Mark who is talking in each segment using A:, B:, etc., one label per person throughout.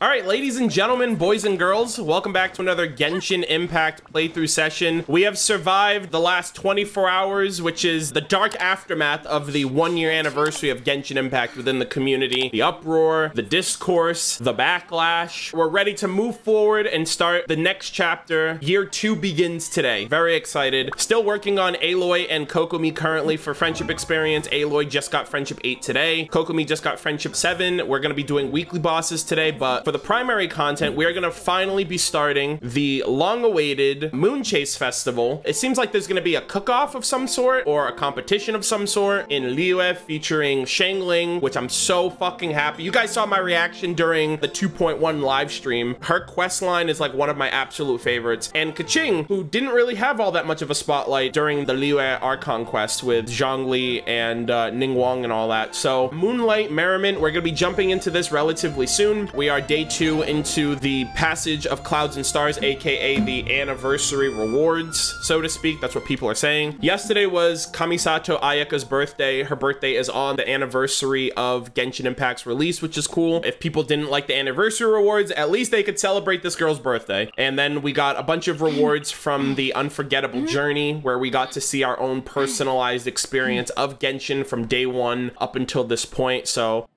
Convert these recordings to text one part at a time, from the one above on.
A: All right, ladies and gentlemen, boys and girls, welcome back to another Genshin Impact playthrough session. We have survived the last 24 hours, which is the dark aftermath of the 1-year anniversary of Genshin Impact within the community. The uproar, the discourse, the backlash. We're ready to move forward and start the next chapter. Year 2 begins today. Very excited. Still working on Aloy and Kokomi currently for Friendship Experience. Aloy just got Friendship 8 today. Kokomi just got Friendship 7. We're going to be doing weekly bosses today, but for the primary content, we are going to finally be starting the long-awaited Moonchase Festival. It seems like there's going to be a cook-off of some sort or a competition of some sort in Liyue featuring Shangling, which I'm so fucking happy. You guys saw my reaction during the 2.1 live stream. Her quest line is like one of my absolute favorites. And Keqing, who didn't really have all that much of a spotlight during the Liyue Archon quest with Zhongli and Ningguang and all that. So Moonlight Merriment, we're going to be jumping into this relatively soon. We are day 2 into the passage of Clouds and Stars, aka the anniversary rewards, so to speak. That's what people are saying. Yesterday was Kamisato Ayaka's birthday. Her birthday is on the anniversary of Genshin Impact's release, which is cool. If people didn't like the anniversary rewards, at least they could celebrate this girl's birthday. And then we got a bunch of rewards from the Unforgettable Journey, where we got to see our own personalized experience of Genshin from day 1 up until this point. So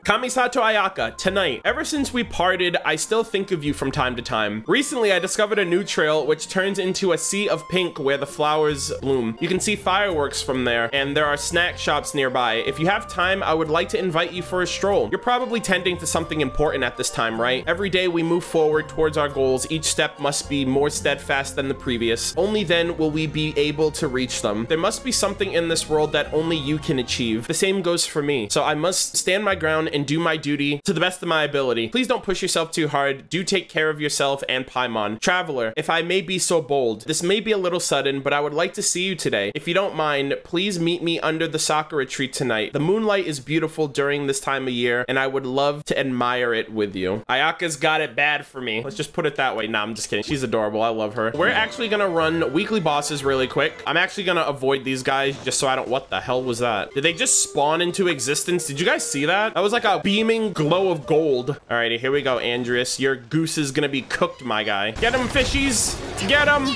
A: Kamisato Ayaka, tonight. Ever since we parted, I still think of you from time to time. Recently, I discovered a new trail which turns into a sea of pink where the flowers bloom. You can see fireworks from there, and there are snack shops nearby. If you have time, I would like to invite you for a stroll. You're probably tending to something important at this time, right? Every day we move forward towards our goals, each step must be more steadfast than the previous. Only then will we be able to reach them. There must be something in this world that only you can achieve. The same goes for me. So I must stand my ground and do my duty to the best of my ability. Please don't push yourself too hard. Do take care of yourself and Paimon. Traveler, if I may be so bold, this may be a little sudden, but I would like to see you today. If you don't mind, please meet me under the Sakura tree tonight. The moonlight is beautiful during this time of year, and I would love to admire it with you. Ayaka's got it bad for me. Let's just put it that way. Nah, I'm just kidding. She's adorable. I love her. We're actually gonna run weekly bosses really quick. I'm actually gonna avoid these guys just so I don't... What the hell was that? Did they just spawn into existence? Did you guys see that? That was like a beaming glow of gold. Alrighty, here we go, Andreas. Your goose is gonna be cooked, my guy. Get him, fishies. Get him.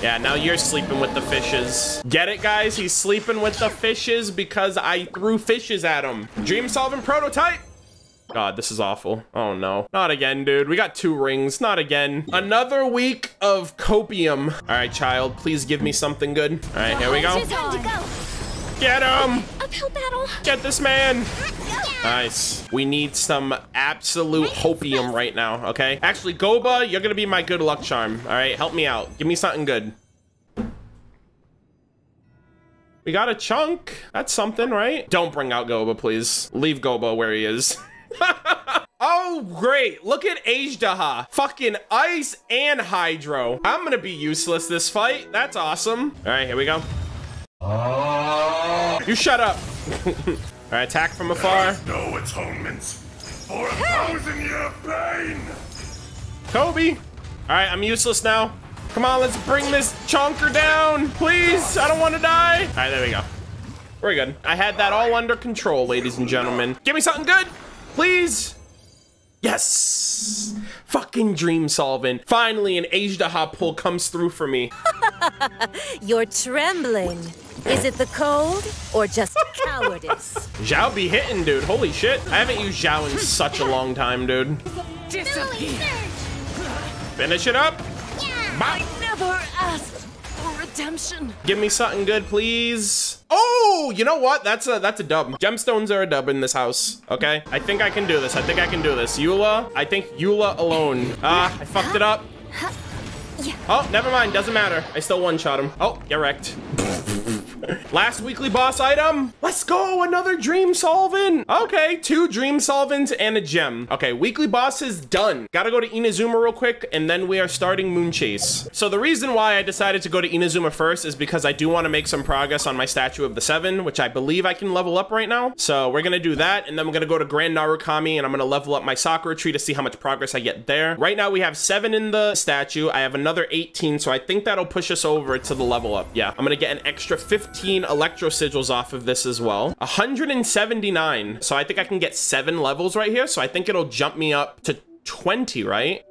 A: Yeah, now you're sleeping with the fishes. Get it, guys? He's sleeping with the fishes because I threw fishes at him. Dream solving prototype. God, this is awful. Oh no. Not again, dude. We got 2 rings. Not again. Another week of copium. All right, child, please give me something good. All right, here we go. Get him! Uphill battle. Get this man! Nice. We need some absolute hopium right now, okay? Actually, Guoba, you're gonna be my good luck charm, all right? Help me out. Give me something good. We got a chunk. That's something, right? Don't bring out Guoba, please. Leave Guoba where he is. Oh, great. Look at Ajdaha. Fucking ice and hydro. I'm gonna be useless this fight. That's awesome. All right, here we go. You shut up. All right, attack from afar.
B: No atonements for 1,000-year pain.
A: Kobe. All right, I'm useless now. Come on, let's bring this chonker down, please. I don't want to die. All right, there we go. We're good. I had that all under control, ladies and gentlemen. Give me something good, please. Yes. Fucking dream solving. Finally, an Ajdaha pull comes through for me.
C: You're trembling. Is it the cold or just cowardice?
A: Zhao be hitting, dude. Holy shit. I haven't used Zhao in such a long time, dude. Finish it up.
C: I never asked for redemption.
A: Give me something good, please. Oh, you know what? That's a dub. Gemstones are a dub in this house, okay? I think I can do this. I think I can do this. Eula, I think Eula alone. Ah, I fucked it up. Oh, never mind. Doesn't matter. I still one-shot him. Oh, get wrecked. Last weekly boss item. Let's go. Another dream solvent. Okay, 2 dream solvents and a gem. Okay, weekly boss is done. Gotta go to Inazuma real quick, and then we are starting Moonchase. So the reason why I decided to go to Inazuma first is because I do want to make some progress on my Statue of the 7, which I believe I can level up right now. So we're gonna do that, and then we're gonna go to Grand Narukami, and I'm gonna level up my Sakura tree to see how much progress I get there. Right now we have 7 in the statue. I have another 18, so I think that'll push us over to the level up. Yeah, I'm gonna get an extra 50 15 electro sigils off of this as well. 179. So I think I can get 7 levels right here. So I think it'll jump me up to 20, right?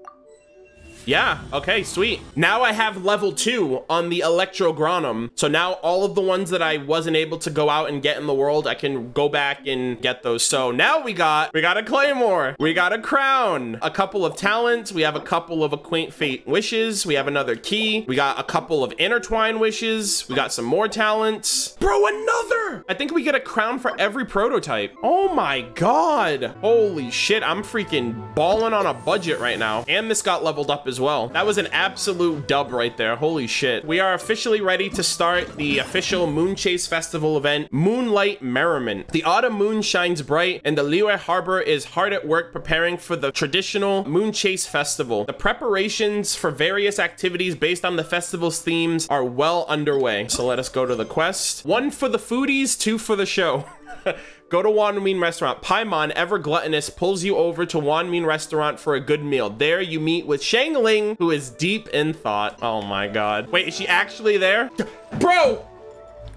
A: Yeah, okay, sweet. Now I have level 2 on the Electrogranum. So now all of the ones that I wasn't able to go out and get in the world, I can go back and get those. So now we got a Claymore, we got a crown, a couple of talents, we have a couple of Acquaint Fate wishes, we have another key, we got a couple of Intertwine wishes, we got some more talents. Bro, another! I think we get a crown for every prototype. Oh my God. Holy shit, I'm freaking balling on a budget right now. And this got leveled up as well. That was an absolute dub right there. Holy shit. We are officially ready to start the official Moonchase Festival event, Moonlight Merriment. The autumn moon shines bright and the Liyue harbor is hard at work preparing for the traditional Moonchase Festival. The preparations for various activities based on the festival's themes are well underway. So let us go to the quest. 1 for the foodies, 2 for the show. Go to Wanmin Restaurant. Paimon, ever gluttonous, pulls you over to Wanmin Restaurant for a good meal. There you meet with Shangling, who is deep in thought. Oh my God. Wait, is she actually there? Bro,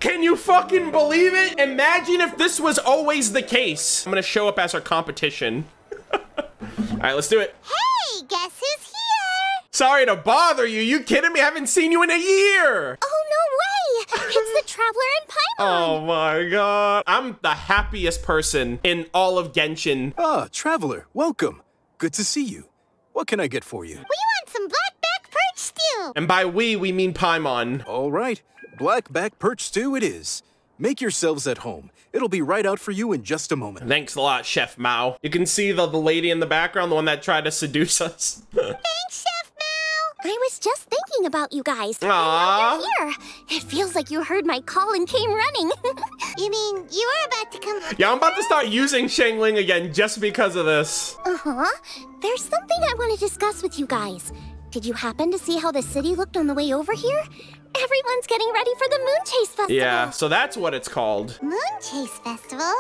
A: can you fucking believe it? Imagine if this was always the case. I'm gonna show up as her competition. All right, let's do it.
D: Hey, guess who's here?
A: Sorry to bother you. You kidding me? I haven't seen you in a year.
D: Oh, no way. It's the Traveler and Paimon.
A: Oh my God. I'm the happiest person in all of Genshin.
E: Ah, Traveler, welcome. Good to see you. What can I get for you?
D: We want some blackback perch stew.
A: And by we mean Paimon.
E: All right, blackback perch stew it is. Make yourselves at home. It'll be right out for you in just a moment.
A: Thanks a lot, Chef Mao. You can see the lady in the background, the one that tried to seduce us.
D: Thanks, Chef Mao. I was just thinking about you guys.
A: Aww.
D: You're here. It feels like you heard my call and came running. You mean you were about to come?
A: Yeah, I'm about to start using Shangling again just because of this.
D: Uh-huh. There's something I want to discuss with you guys. Did you happen to see how the city looked on the way over here? Everyone's getting ready for the Moonchase Festival.
A: Yeah, so that's what it's called.
D: Moonchase Festival?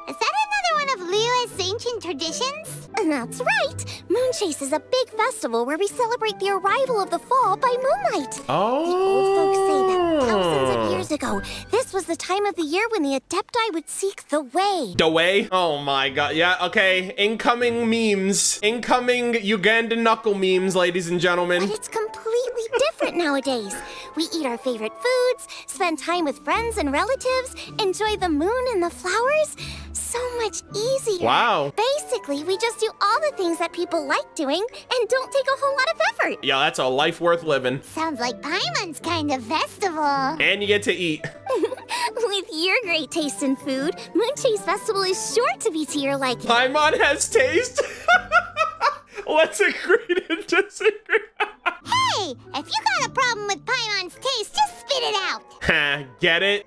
D: Is that another one of Liyue's ancient traditions? That's right. Moonchase is a big festival where we celebrate the arrival of the fall by moonlight.
A: Oh.
D: The old folks say that thousands of years ago, this was the time of the year when the Adepti would seek the way.
A: The way? Oh my God. Yeah, okay. Incoming memes. Incoming Ugandan knuckle memes, ladies and gentlemen.
D: But it's completely different nowadays. We eat our favorite foods, spend time with friends and relatives, enjoy the moon and the flowers. So much easier.
A: Wow.
D: Basically, we just do all the things that people like doing and don't take a whole lot of effort.
A: Yeah, that's a life worth living.
D: Sounds like Paimon's kind of festival.
A: And you get to eat.
D: With your great taste in food, Moonchase Festival is sure to be to your liking.
A: Paimon has taste. Let's agree to disagree.
D: Hey, if you got a problem with Paimon's taste, just spit it out.
A: Get it?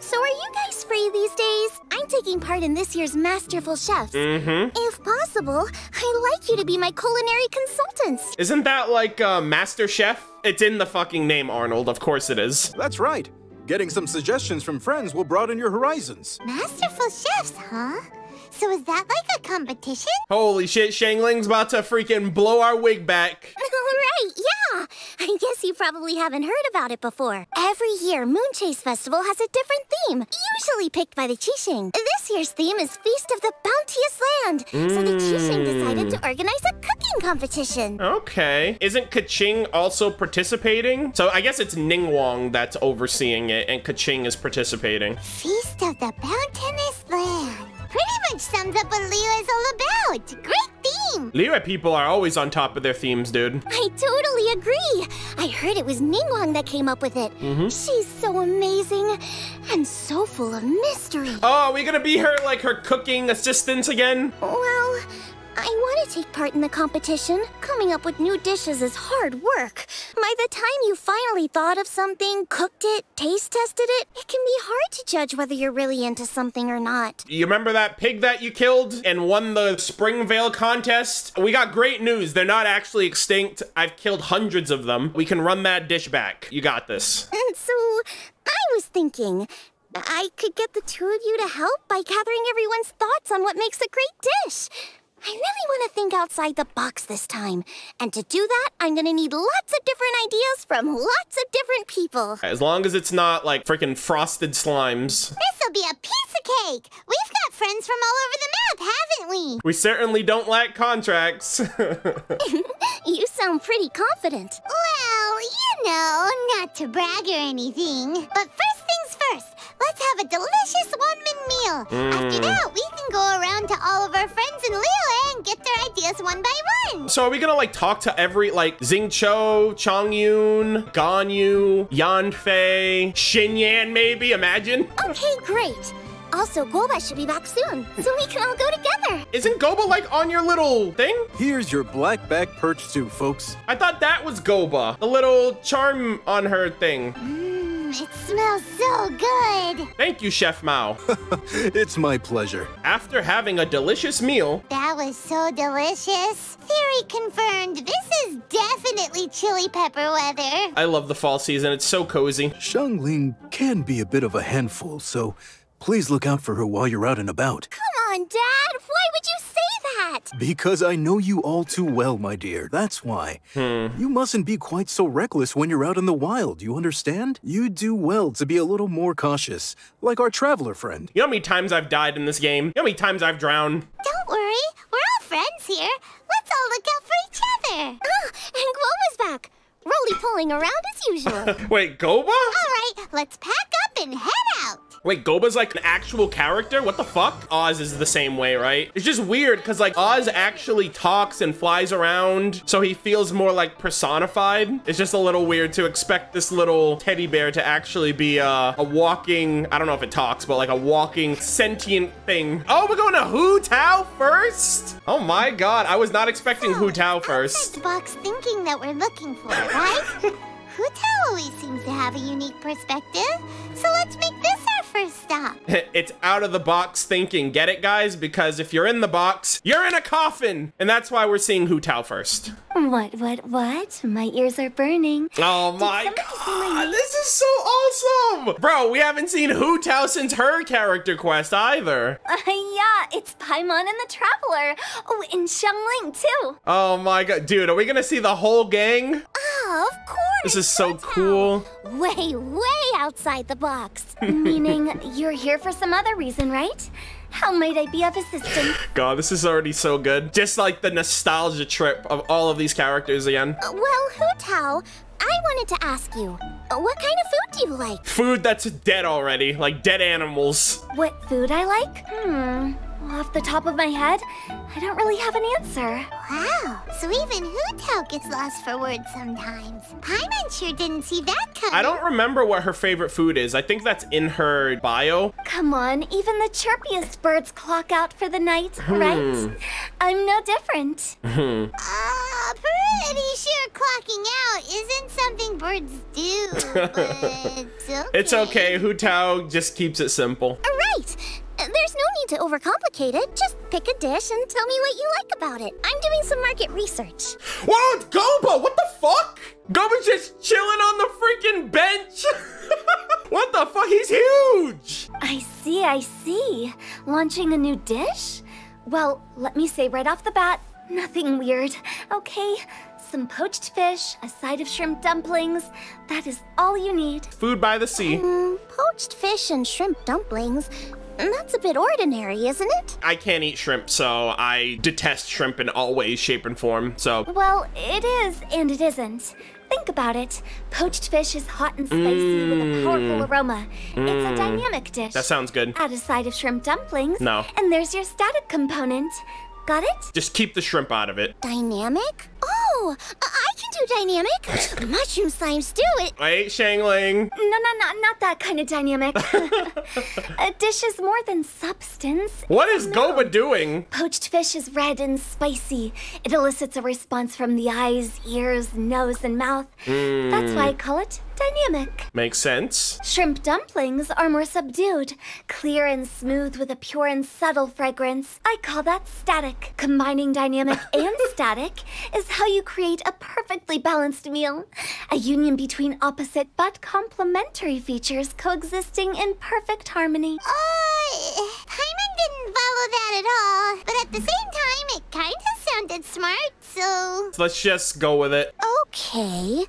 D: So are you guys free these days? I'm taking part in this year's Masterful Chefs.
A: Mm-hmm.
D: If possible, I'd like you to be my culinary consultants.
A: Isn't that like Master Chef? It's in the fucking name, Arnold. Of course it is.
E: That's right. Getting some suggestions from friends will broaden your horizons.
D: Masterful Chefs, huh? So is that like a competition?
A: Holy shit, Shangling's about to freaking blow our wig back.
D: Right, yeah. I guess you probably haven't heard about it before. Every year, Moonchase Festival has a different theme, usually picked by the Qixing. This year's theme is Feast of the Bounteous Land, so the Qixing decided to organize a cooking competition.
A: Okay. Isn't Kaching also participating? So I guess it's Ningguang that's overseeing it, and Kaching is participating.
D: Feast of the Bounteous Land. Pretty much sums up what Liyue is all about. Great theme.
A: Liyue people are always on top of their themes, dude.
D: I totally agree. I heard it was Ningguang that came up with it. She's so amazing and so full of mystery.
A: Oh, are we gonna be her, like, her cooking assistants again?
D: Well, I want to take part in the competition. Coming up with new dishes is hard work. By the time you finally thought of something, cooked it, taste tested it, it can be hard to judge whether you're really into something or not.
A: You remember that pig that you killed and won the Springvale contest? We got great news. They're not actually extinct. I've killed hundreds of them. We can run that dish back. You got this.
D: And so, I was thinking, I could get the two of you to help by gathering everyone's thoughts on what makes a great dish. I really want to think outside the box this time. And to do that, I'm gonna need lots of different ideas from lots of different people.
A: As long as it's not like freaking frosted slimes.
D: This'll be a piece of cake. We've got friends from all over the map, haven't we?
A: We certainly don't lack contracts.
D: You sound pretty confident. Well, you know, not to brag or anything. But first things first, let's have a delicious one-man meal. After that, we can go around to all of our friends in Liyue and get their ideas one by one.
A: So are we gonna like talk to every like Xingqiu, Chongyun, Ganyu, Yanfei, Xinyan maybe? Imagine.
D: Okay, great. Also, Guoba should be back soon, so we can all go together.
A: Isn't Guoba like on your little thing?
E: Here's your black-back perch stew, folks.
A: I thought that was Guoba, the little charm on her thing.
D: It smells so good.
A: Thank you, Chef Mao.
E: It's my pleasure.
A: After having a delicious meal,
D: That was so delicious. Theory confirmed. This is definitely chili pepper weather.
A: I love the fall season. It's so cozy.
E: Xiangling can be a bit of a handful, so please look out for her while you're out and about.
D: Come on, Dad. Why would you say that?
E: Because I know you all too well, my dear. That's why. You mustn't be quite so reckless when you're out in the wild, you understand? You do well to be a little more cautious, like our traveler friend.
A: You know how many times I've died in this game? You know how many times I've drowned?
D: Don't worry. We're all friends here. Let's all look out for each other. Ah, and Guoba's back. Roly-poling around as usual.
A: Wait, Guoba?
D: All right, let's pack up and head out.
A: Wait, Goba's like an actual character? What the fuck? Oz is the same way, right? It's just weird because like Oz actually talks and flies around, so he feels more like personified. It's just a little weird to expect this little teddy bear to actually be a walking, I don't know if it talks, but like a walking sentient thing. Oh, we're going to Hu Tao first? Oh my God, I was not expecting Hu Tao first.
D: Outside the box thinking that we're looking for, right? Hu Tao always seems to have a unique perspective, so let's make this our first stop.
A: It's out of the box thinking. Get it, guys? Because if you're in the box, you're in a coffin. And that's why we're seeing Hu Tao first.
D: What? My ears are burning.
A: Oh my God, this is so awesome. Bro, we haven't seen Hu Tao since her character quest either.
D: Yeah, it's Paimon and the Traveler. Oh, and Xiangling too.
A: Oh my God, dude, are we gonna see the whole gang?
D: Oh, of course.
A: This is so cool.
D: Way outside the box. Meaning you're here for some other reason, right? How might I be of assistance?
A: God, this is already so good. Just like the nostalgia trip of all of these characters again.
D: Well, Hu Tao, I wanted to ask you, what kind of food do you like?
A: Food that's dead already, like dead animals.
D: What food I like? Off the top of my head, I don't really have an answer. Wow, so even Hu Tao gets lost for words sometimes. Paimon sure didn't see that coming.
A: I don't remember what her favorite food is. I think that's in her bio.
D: Come on, even the chirpiest birds clock out for the night, right? I'm no different. Pretty sure clocking out isn't something birds do, but okay.
A: It's okay, Hu Tao just keeps it simple.
D: Right. There's no need to overcomplicate it. Just pick a dish and tell me what you like about it. I'm doing some market research.
A: Whoa, it's Guoba! What the fuck? Guoba's just chilling on the freaking bench. What the fuck? He's huge.
D: I see. Launching a new dish? Well, let me say right off the bat, nothing weird, okay? Some poached fish, a side of shrimp dumplings. That is all you need.
A: Food by the sea.
D: Poached fish and shrimp dumplings? That's a bit ordinary, isn't it?
A: I can't eat shrimp, so I detest shrimp in all ways, shape, and form, so.
D: Well, it is and it isn't. Think about it. Poached fish is hot and spicy with a powerful aroma. It's a dynamic dish.
A: That sounds good.
D: Add a side of shrimp dumplings.
A: No.
D: And there's your static component. Got it?
A: Just keep the shrimp out of it.
D: Dynamic? Oh, I can do dynamic. Mushroom slime stew it.
A: Wait, Xiangling.
D: No, not that kind of dynamic. A dish is more than substance.
A: What is Guoba doing?
D: Poached fish is red and spicy. It elicits a response from the eyes, ears, nose, and mouth. That's why I call it dynamic.
A: Makes sense.
D: Shrimp dumplings are more subdued, clear and smooth with a pure and subtle fragrance. I call that static. Combining dynamic and static is how you create a perfect
F: perfectly balanced meal. A union between opposite but complementary features coexisting in perfect harmony.
D: Paimon didn't follow that at all. But at the same time, it kind of sounded smart, so...
A: Let's just go with it.
D: Okay.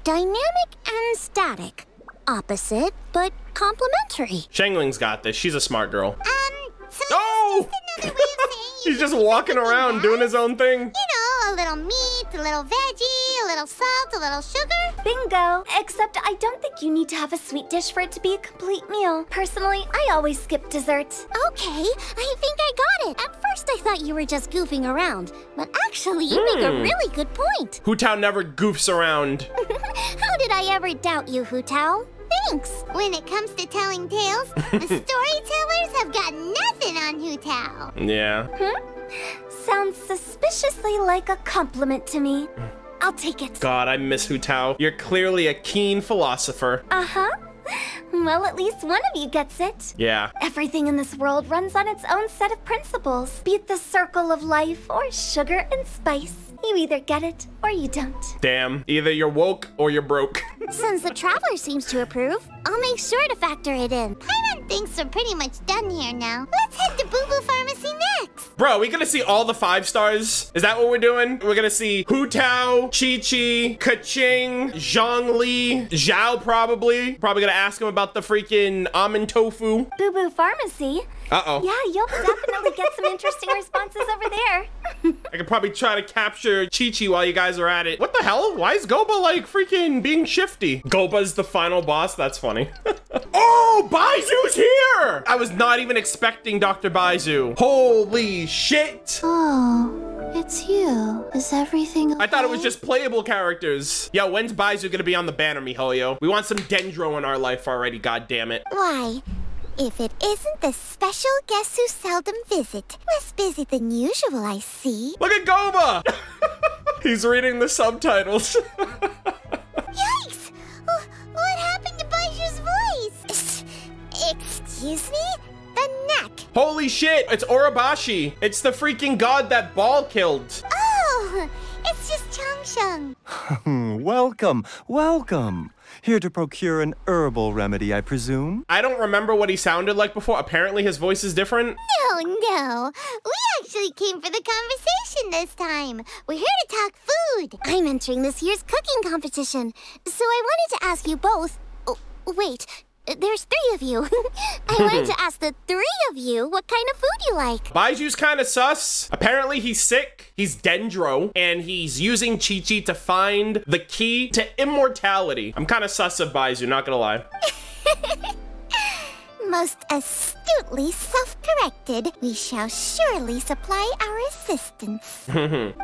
D: Dynamic and static. Opposite, but complementary.
A: Shangling's got this. She's a smart girl.
D: So
A: Oh!
D: that's just another way of saying
A: He's just walking around doing his own thing.
D: You know, a little meat, a little veggie, a little salt, a little sugar.
F: Bingo! Except I don't think you need to have a sweet dish for it to be a complete meal. Personally, I always skip dessert.
D: Okay, I think I got it. At first I thought you were just goofing around, but actually you make a really good point.
A: Hu Tao never goofs around.
D: How did I ever doubt you, Hu Tao? Thanks. When it comes to telling tales, the storytellers have got nothing on Hu Tao.
A: Yeah.
F: Sounds suspiciously like a compliment to me. I'll take it.
A: God, I miss Hu Tao. You're clearly a keen philosopher.
F: Uh-huh. Well, at least one of you gets it.
A: Yeah.
F: Everything in this world runs on its own set of principles. Be it the circle of life or sugar and spice. You either get it or you don't.
A: Damn. Either you're woke or you're broke.
D: Since the Traveler seems to approve, I'll make sure to factor it in. Paimon thinks we're pretty much done here now. Let's head to Boo Boo Pharmacy next.
A: Bro, we gonna see all the 5 stars? Is that what we're doing? We're gonna see Hu Tao, Chi-Chi, Kaching, Zhongli, Zhao probably. Probably gonna ask him about the freaking almond tofu.
F: Boo Boo Pharmacy?
A: Uh-oh.
F: Yeah, you'll definitely get some interesting responses over there.
A: I could probably try to capture Chi-Chi while you guys are at it. What the hell? Why is Guoba like freaking being shifty? Guoba's the final boss? That's funny. Oh, Baizhu's here! I was not even expecting Dr. Baizhu. Holy shit!
G: Oh, it's you. Is everything okay?
A: I thought it was just playable characters. Yo, when's Baizhu gonna be on the banner, miHoYo? We want some Dendro in our life already, god damn it.
D: Why? If it isn't the special guest who seldom visit. Less busy than usual, I see.
A: Look at Guoba! He's reading the subtitles.
D: Yikes! What happened to Baizhu's voice? Excuse me? The neck.
A: Holy shit, it's Orobashi. It's the freaking god that Ball killed.
D: Oh, it's just Changsheng.
H: Welcome, welcome. Here to procure an herbal remedy, I presume?
A: I don't remember what he sounded like before. Apparently his voice is different.
D: No. We actually came for the conversation this time. We're here to talk food. I'm entering this year's cooking competition. So I wanted to ask you both... Oh, wait, there's 3 of you. I wanted to ask the 3 of you what kind of food you like.
A: Baizhu's kind of sus. Apparently he's sick. He's Dendro. And he's using Chi-Chi to find the key to immortality. I'm kind of sus of Baizhu, not gonna lie.
D: Most astutely self-corrected, we shall surely supply our assistance.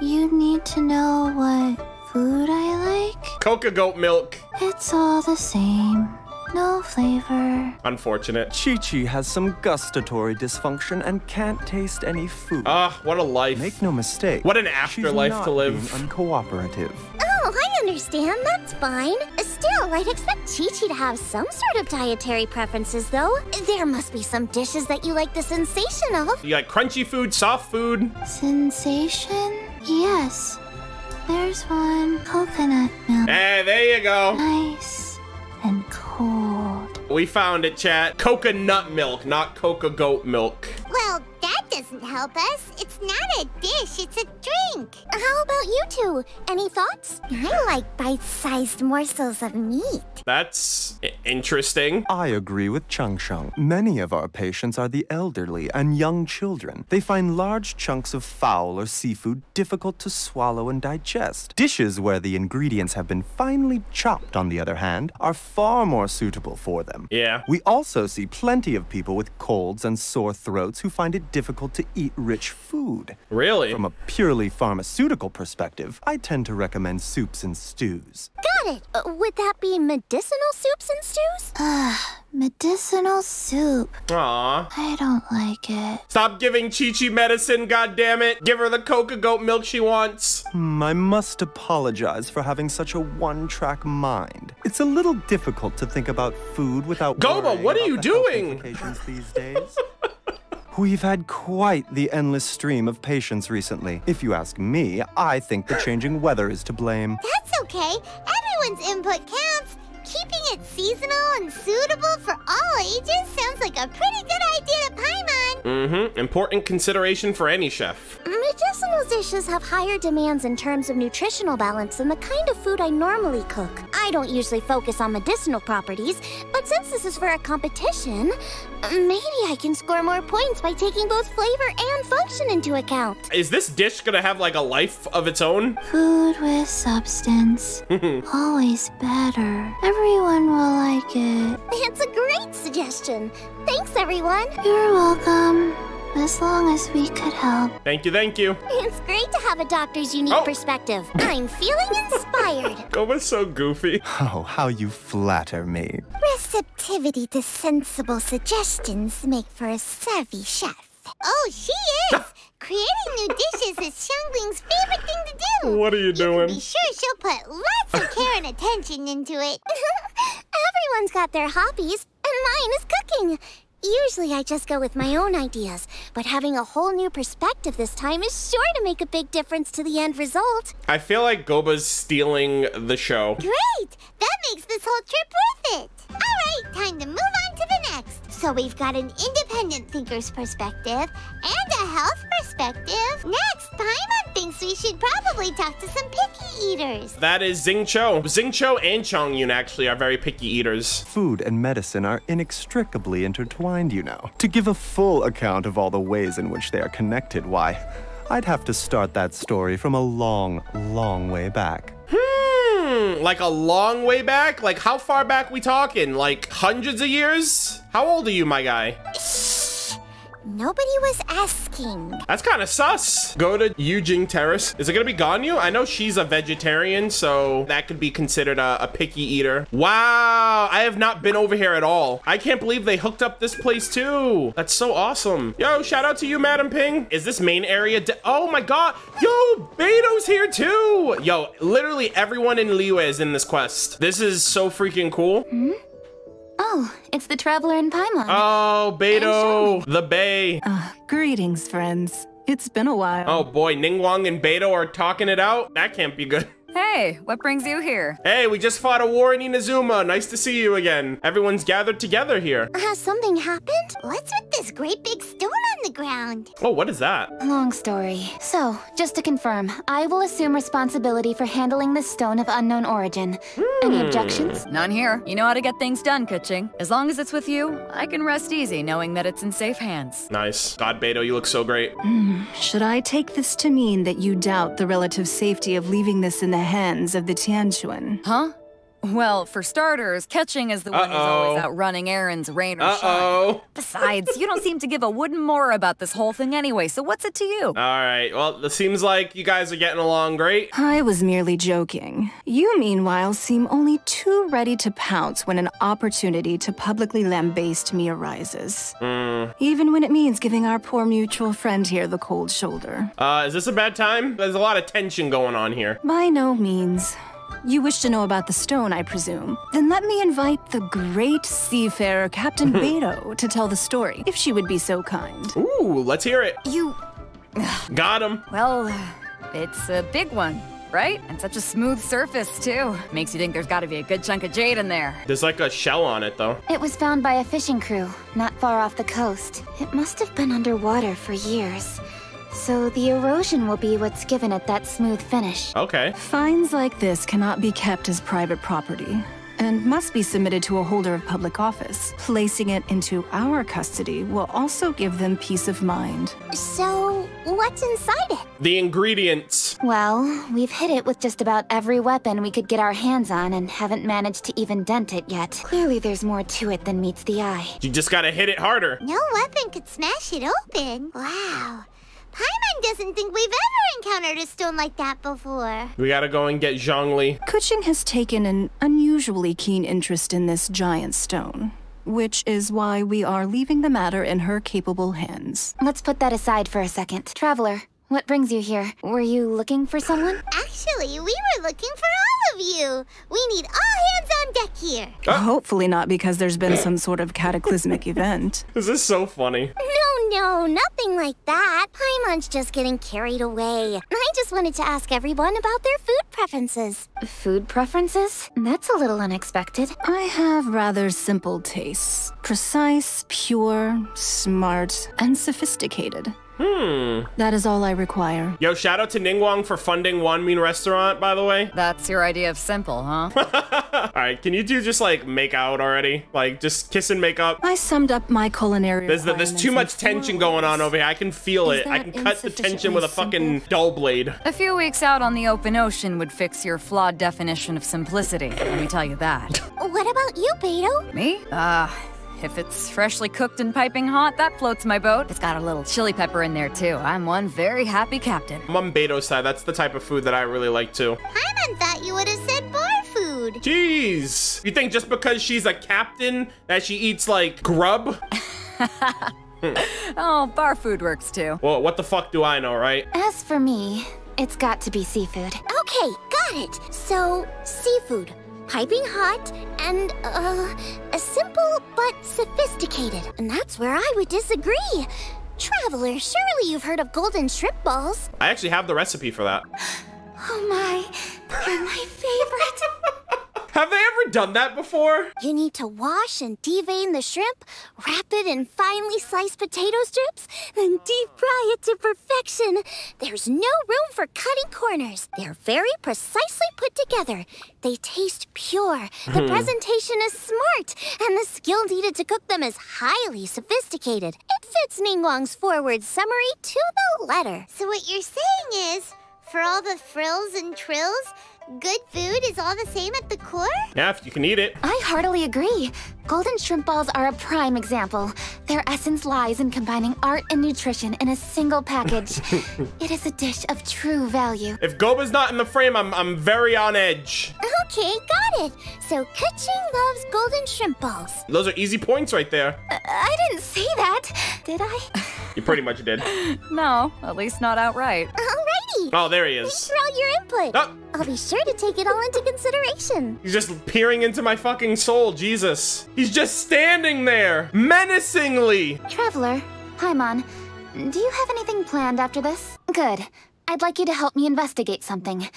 G: You need to know what food I like?
A: Coca goat milk.
G: It's all the same. No flavor.
A: Unfortunate.
H: Chi-Chi has some gustatory dysfunction and can't taste any food.
A: What a life.
H: Make no mistake.
A: What an afterlife to live.
H: She's not being uncooperative.
D: Oh, I understand. That's fine. Still, I'd expect Chi-Chi to have some sort of dietary preferences, though. There must be some dishes that you like the sensation of.
A: You like crunchy food, soft food?
G: Sensation? Yes. There's one. Coconut milk.
A: Hey, there you go.
G: Nice and cold.
A: We found it, chat. Coconut milk, not Coca goat milk.
D: Well, that doesn't help us. It's not a dish, it's a drink. How about you two? Any thoughts? I like bite-sized morsels of meat.
A: That's interesting.
H: I agree with Changsheng. Many of our patients are the elderly and young children. They find large chunks of fowl or seafood difficult to swallow and digest. Dishes where the ingredients have been finely chopped, on the other hand, are far more suitable for them.
A: Yeah.
H: We also see plenty of people with colds and sore throats who find it difficult to eat rich food.
A: Really?
H: From a purely pharmaceutical perspective, I tend to recommend soups and stews.
D: Got it. Would that be medicinal soups and stews?
G: Medicinal soup.
A: Aw.
G: I don't like it.
A: Stop giving Chi-Chi medicine, goddammit. Give her the Coca goat milk she wants.
H: I must apologize for having such a one-track mind. It's a little difficult to think about food without
A: Guoba,
H: worrying
A: what are
H: about
A: you
H: the health
A: doing?
H: implications these days. We've had quite the endless stream of patients recently. If you ask me, I think the changing weather is to blame.
D: That's okay. Everyone's input counts. Keeping it seasonal and suitable for all ages sounds like a pretty good idea to Paimon.
A: Mm-hmm. Important consideration for any chef.
D: Medicinal dishes have higher demands in terms of nutritional balance than the kind of food I normally cook. I don't usually focus on medicinal properties, but since this is for a competition, maybe I can score more points by taking both flavor and function into account.
A: Is this dish gonna have like a life of its own?
G: Food with substance. Always better. Everyone will like it.
D: It's a great suggestion. Thanks, everyone.
G: You're welcome. As long as we could help.
A: Thank you, thank you.
D: It's great to have a doctor's unique perspective. I'm feeling inspired.
A: Guoba's so goofy.
H: Oh, how you flatter me.
D: Receptivity to sensible suggestions make for a savvy chef. Oh, she is! Creating new dishes is Xiangling's favorite thing to do.
A: What are you doing?
D: Be sure she'll put lots of care and attention into it. Everyone's got their hobbies, and mine is cooking. Usually I just go with my own ideas, but having a whole new perspective this time is sure to make a big difference to the end result.
A: I feel like Guoba's stealing the show.
D: Great! That makes this whole trip worth it. All right, time to move on to the next. So we've got an independent thinker's perspective and a health perspective. Next, Paimon thinks we should probably talk to some picky eaters.
A: That is Xingqiu. Xingqiu and Chongyun actually are very picky eaters.
H: Food and medicine are inextricably intertwined, you know. To give a full account of all the ways in which they are connected, why, I'd have to start that story from a long, long way back.
A: Like a long way back? Like how far back we talking? Like hundreds of years? How old are you, my guy?
D: Shh. Nobody was asking.
A: That's kind of sus. Go to Yujing Terrace. Is it gonna be Ganyu? I know she's a vegetarian, so that could be considered a picky eater. Wow, I have not been over here at all. I can't believe they hooked up this place too. That's so awesome. Yo, shout out to you, Madam Ping. Is this main area? Oh my God. Yo, Beidou's here too. Yo, literally everyone in Liyue is in this quest. This is so freaking cool.
F: Oh, it's the traveler in Paimon.
A: Oh, Beidou, the Bay.
I: Greetings, friends. It's been a while.
A: Oh boy, Ningguang and Beidou are talking it out. That can't be good.
J: Hey, what brings you here?
A: Hey, we just fought a war in Inazuma. Nice to see you again. Everyone's gathered together here.
D: Has something happened? What's with this great big stone on the ground?
A: Oh, what is that?
F: Long story. So, just to confirm, I will assume responsibility for handling this stone of unknown origin. Any objections?
J: None here. You know how to get things done, Kuching. As long as it's with you, I can rest easy knowing that it's in safe hands.
A: Nice. God, Beidou, you look so great.
I: Should I take this to mean that you doubt the relative safety of leaving this in the hands of the Tianquan?
J: Huh? Well, for starters, Kuching is the one who's always out running errands, rain or shine. Besides, you don't seem to give a wooden more about this whole thing anyway, so what's it to you?
A: All right, well, it seems like you guys are getting along great.
I: I was merely joking. You, meanwhile, seem only too ready to pounce when an opportunity to publicly lambaste me arises. Even when it means giving our poor mutual friend here the cold shoulder.
A: Is this a bad time? There's a lot of tension going on here.
I: By no means. You wish to know about the stone, I presume. Then let me invite the great seafarer Captain Beidou to tell the story, if she would be so kind.
A: Ooh, let's hear it.
J: You...
A: Got him.
J: Well, it's a big one, right? And such a smooth surface, too. Makes you think there's gotta be a good chunk of jade in there.
A: There's like a shell on it, though.
F: It was found by a fishing crew, not far off the coast. It must have been underwater for years. So the erosion will be what's given it that smooth finish.
A: Okay.
I: Finds like this cannot be kept as private property, and must be submitted to a holder of public office. Placing it into our custody will also give them peace of mind.
D: So, what's inside it?
A: The ingredients.
F: Well, we've hit it with just about every weapon we could get our hands on and haven't managed to even dent it yet. Clearly there's more to it than meets the eye.
A: You just gotta hit it harder.
D: No weapon could smash it open. Wow. Paimon doesn't think we've ever encountered a stone like that before.
A: We gotta go and get Zhongli.
I: Kuching has taken an unusually keen interest in this giant stone, which is why we are leaving the matter in her capable hands.
F: Let's put that aside for a second. Traveler, What brings you here? Were you looking for someone?
D: Actually, we were looking for all of you. We need all hands on deck here.
I: Hopefully not because there's been some sort of cataclysmic event.
A: This is so funny.
D: No, nothing like that. Paimon's just getting carried away. I just wanted to ask everyone about their food preferences.
F: Food preferences? That's a little unexpected.
I: I have rather simple tastes. Precise, pure, smart, and sophisticated. That is all I require.
A: Yo, shout out to Ningguang for funding Wanmin Restaurant, by the way.
J: That's your idea of simple, huh?
A: Alright, can you two just like make out already? Like just kiss and make up?
I: I summed up my culinary
A: There's too much tension going on over here. I can feel it. I can cut the tension with a fucking dull blade.
J: A few weeks out on the open ocean would fix your flawed definition of simplicity. Let me tell you that.
D: What about you, Beidou?
J: Me? If it's freshly cooked and piping hot, that floats my boat. It's got a little chili pepper in there, too. I'm one very happy captain.
A: I'm on Beidou's side. That's the type of food that I really like, too.
D: Paimon thought you would have said bar food.
A: Jeez. You think just because she's a captain that she eats, like, grub?
J: Oh, bar food works, too.
A: Well, what the fuck do I know, right?
F: As for me, it's got to be seafood.
D: Okay, got it. So, seafood. Piping hot, and, simple but sophisticated. And that's where I would disagree. Traveler, surely you've heard of golden shrimp balls.
A: I actually have the recipe for that.
D: Oh my, they're my favorite.
A: Have they ever done that before?
D: You need to wash and devein the shrimp, wrap it in finely sliced potato strips, then deep fry it to perfection. There's no room for cutting corners. They're very precisely put together. They taste pure. The presentation is smart, and the skill needed to cook them is highly sophisticated. It fits Ningguang's forward summary to the letter. So what you're saying is, for all the frills and trills, good food is all the same at the core?
A: Yeah, if you can eat it.
F: I heartily agree. Golden shrimp balls are a prime example. Their essence lies in combining art and nutrition in a single package. It is a dish of true value.
A: If Guoba's not in the frame, I'm very on edge.
D: Okay, got it. So Kuching loves golden shrimp balls.
A: Those are easy points right there.
F: I didn't say that, did I?
A: You pretty much did.
J: No, at least not outright.
D: Alrighty.
A: Oh, there he
D: Thanks
A: is.
D: for all your input.
A: Oh.
D: I'll be sure to take it all into consideration.
A: He's just peering into my fucking soul, Jesus. He's just standing there, menacingly.
F: Traveler, Paimon, do you have anything planned after this? Good. I'd like you to help me investigate something.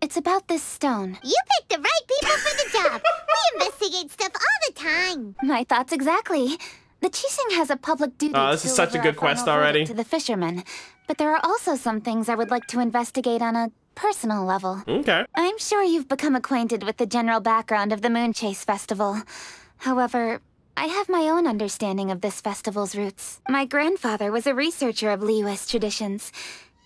F: It's about this stone.
D: You picked the right people for the job. We investigate stuff all the time.
F: My thoughts exactly. The Qixing has a public duty
A: Oh, this
F: to
A: is such a
F: deliver
A: good quest
F: final
A: already.
F: verdict to the fishermen. But there are also some things I would like to investigate on a personal level.
A: Okay.
F: I'm sure you've become acquainted with the general background of the Moonchase festival. However, I have my own understanding of this festival's roots. My grandfather was a researcher of Liyue's traditions.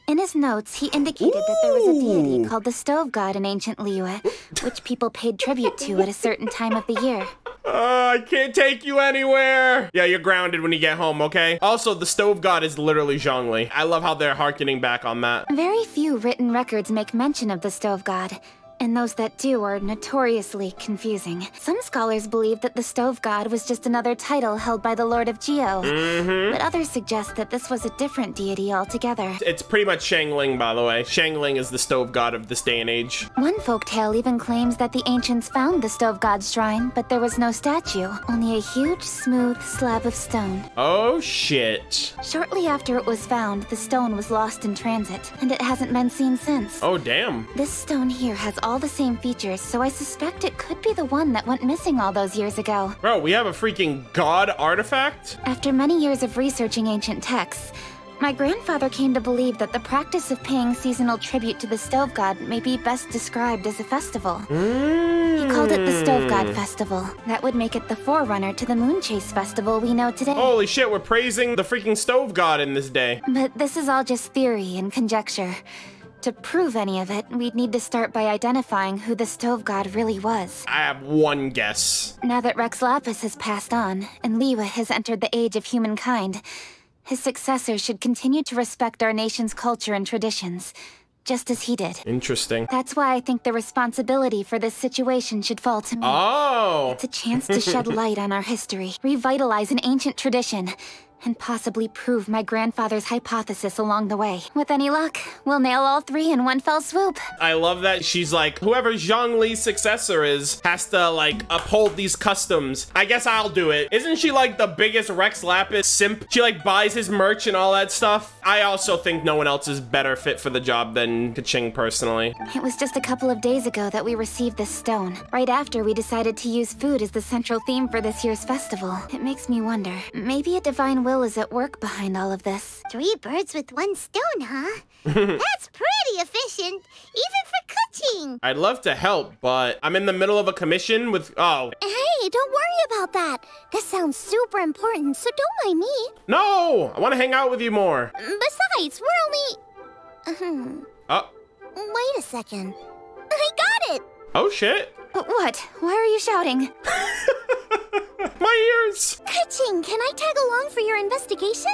F: In his notes, he indicated that there was a deity called the Stove God in ancient Liyue, which people paid tribute to at a certain time of the year.
A: I can't take you anywhere. Yeah, you're grounded when you get home, okay? Also, the Stove God is literally Zhongli. I love how they're harkening back on that.
F: Very few written records make mention of the Stove God, and those that do are notoriously confusing. Some scholars believe that the Stove God was just another title held by the Lord of Geo, but others suggest that this was a different deity altogether.
A: It's pretty much Shangling, by the way. Shangling is the Stove God of this day and age.
F: One folktale even claims that the ancients found the Stove God's shrine, but there was no statue, only a huge, smooth slab of stone.
A: Oh, shit.
F: Shortly after it was found, the stone was lost in transit, and it hasn't been seen since.
A: Oh, damn.
F: This stone here has all the same features, so I suspect it could be the one that went missing all those years ago.
A: Bro, we have a freaking god artifact?
F: After many years of researching ancient texts, my grandfather came to believe that the practice of paying seasonal tribute to the Stove God may be best described as a festival. He called it the Stove God Festival. That would make it the forerunner to the Moonchase Festival we know today.
A: Holy shit, we're praising the freaking Stove God in this day.
F: But this is all just theory and conjecture. To prove any of it, we'd need to start by identifying who the Stove God really was.
A: I have one guess.
F: Now that Rex Lapis has passed on, and Liyue has entered the age of humankind, his successor should continue to respect our nation's culture and traditions, just as he did.
A: Interesting.
F: That's why I think the responsibility for this situation should fall to me.
A: Oh!
F: It's a chance to shed light on our history, revitalize an ancient tradition, and possibly prove my grandfather's hypothesis along the way. With any luck, we'll nail all 3 in one fell swoop.
A: I love that she's like, whoever Zhongli's successor is has to like uphold these customs. I guess I'll do it. Isn't she like the biggest Rex Lapis simp? She like buys his merch and all that stuff. I also think no one else is better fit for the job than Keqing personally.
F: It was just a couple of days ago that we received this stone, right after we decided to use food as the central theme for this year's festival. It makes me wonder, maybe a divine will is at work behind all of this.
D: 3 birds with 1 stone, huh? That's pretty efficient, even for cooking.
A: I'd love to help, but I'm in the middle of a commission with, oh.
D: Hey, don't worry about that. This sounds super important, so don't mind me.
A: No, I want to hang out with you more.
D: Besides, we're only...
A: Oh.
D: Wait a second. I got it!
A: Oh, shit.
F: What? Why are you shouting?
A: My ears!
D: Keqing, can I tag along for your investigation?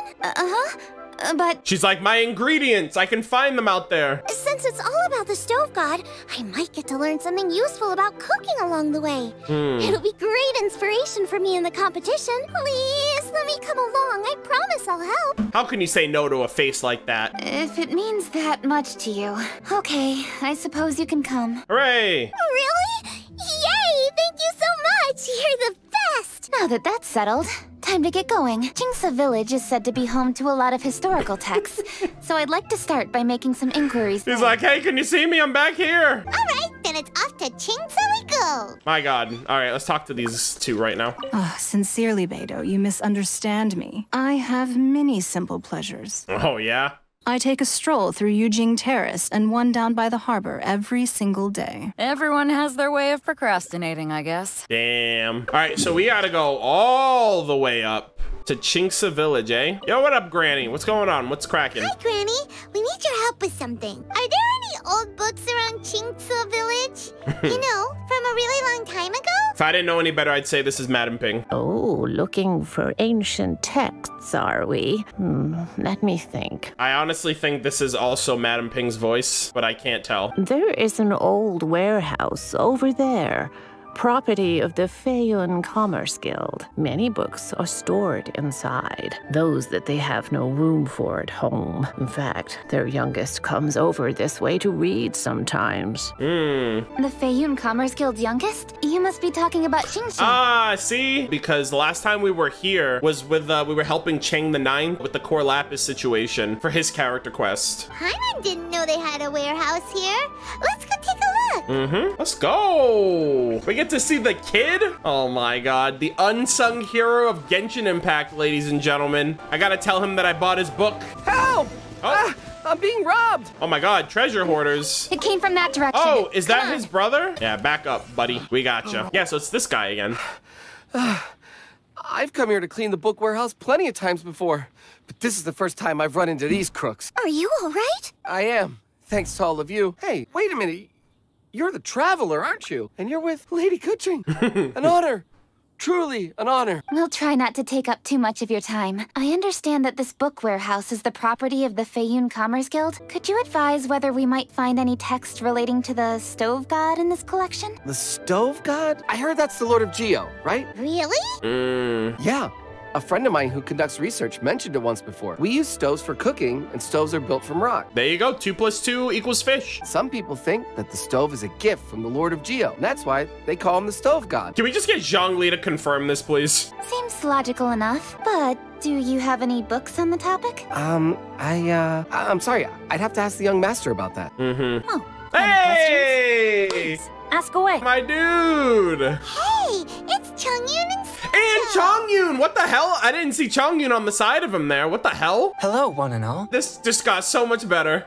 F: But...
A: She's like, my ingredients, I can find them out there.
D: Since it's all about the stove god, I might get to learn something useful about cooking along the way. It'll be great inspiration for me in the competition. Please, let me come along. I promise I'll help.
A: How can you say no to a face like that?
F: If it means that much to you. Okay, I suppose you can come.
A: Hooray!
D: Really? Yay! Thank you so much! You're the best!
F: Now that that's settled, time to get going. Qingce Village is said to be home to a lot of historical texts, so I'd like to start by making some inquiries.
A: He's like, hey, can you see me? I'm back here.
D: Alright, then it's off to Qingce we go.
A: My god. Alright, let's talk to these 2 right now.
I: Oh, sincerely, Beidou, you misunderstand me. I have many simple pleasures.
A: Oh, yeah?
I: I take a stroll through Yujing Terrace and one down by the harbor every single day.
J: Everyone has their way of procrastinating, I guess.
A: Damn. All right, so we gotta go all the way up to Qingce Village, eh? Yo, what up, Granny? What's going on? What's cracking?
D: Hi, Granny. We need your help with something. Are there any old books around Qingce Village? You know, from a really long time ago?
A: If I didn't know any better, I'd say this is Madam Ping.
K: Oh, looking for ancient texts, are we? Let me think.
A: I honestly think this is also Madam Ping's voice, but I can't tell.
K: There is an old warehouse over there. Property of the Feiyun Commerce Guild. Many books are stored inside, those that they have no room for at home. In fact, their youngest comes over this way to read sometimes.
F: The Feiyun Commerce Guild's youngest? You must be talking about Qingce.
A: Ah, see? Because the last time we were here was with, we were helping Cheng the Ninth with the Core Lapis situation for his character quest.
D: Paimon didn't know they had a warehouse here. Let's go take a look.
A: Let's go. We get to see the kid? Oh my god, the unsung hero of Genshin Impact, ladies and gentlemen. I gotta tell him that I bought his book.
L: Help!
A: Oh.
L: I'm being robbed!
A: Oh my god, treasure hoarders.
F: It came from that direction.
A: Oh, is that his brother? Yeah, back up, buddy. We gotcha. Yeah, so it's this guy again.
L: I've come here to clean the book warehouse plenty of times before, but this is the first time I've run into these crooks.
D: Are you all right?
L: I am, thanks to all of you. Hey, wait a minute. You're the traveler, aren't you? And you're with Lady Keqing. An honor. Truly an honor.
F: We'll try not to take up too much of your time. I understand that this book warehouse is the property of the Feiyun Commerce Guild. Could you advise whether we might find any text relating to the stove god in this collection?
L: The stove god? I heard that's the Lord of Geo, right?
D: Really?
L: Yeah. A friend of mine who conducts research mentioned it once before. We use stoves for cooking, and stoves are built from rock.
A: There you go, 2 + 2 = fish.
L: Some people think that the stove is a gift from the Lord of Geo, and that's why they call him the stove god.
A: Can we just get Zhongli to confirm this, please?
F: Seems logical enough, but do you have any books on the topic?
L: I'm sorry, I'd have to ask the young master about that.
F: Oh.
A: Hey!
F: Please, ask away.
A: My dude!
D: Hey, it's Chongyun
A: and Chongyun! What the hell? I didn't see Chongyun on the side of him there. What the hell?
M: Hello, one and all.
A: This just got so much better.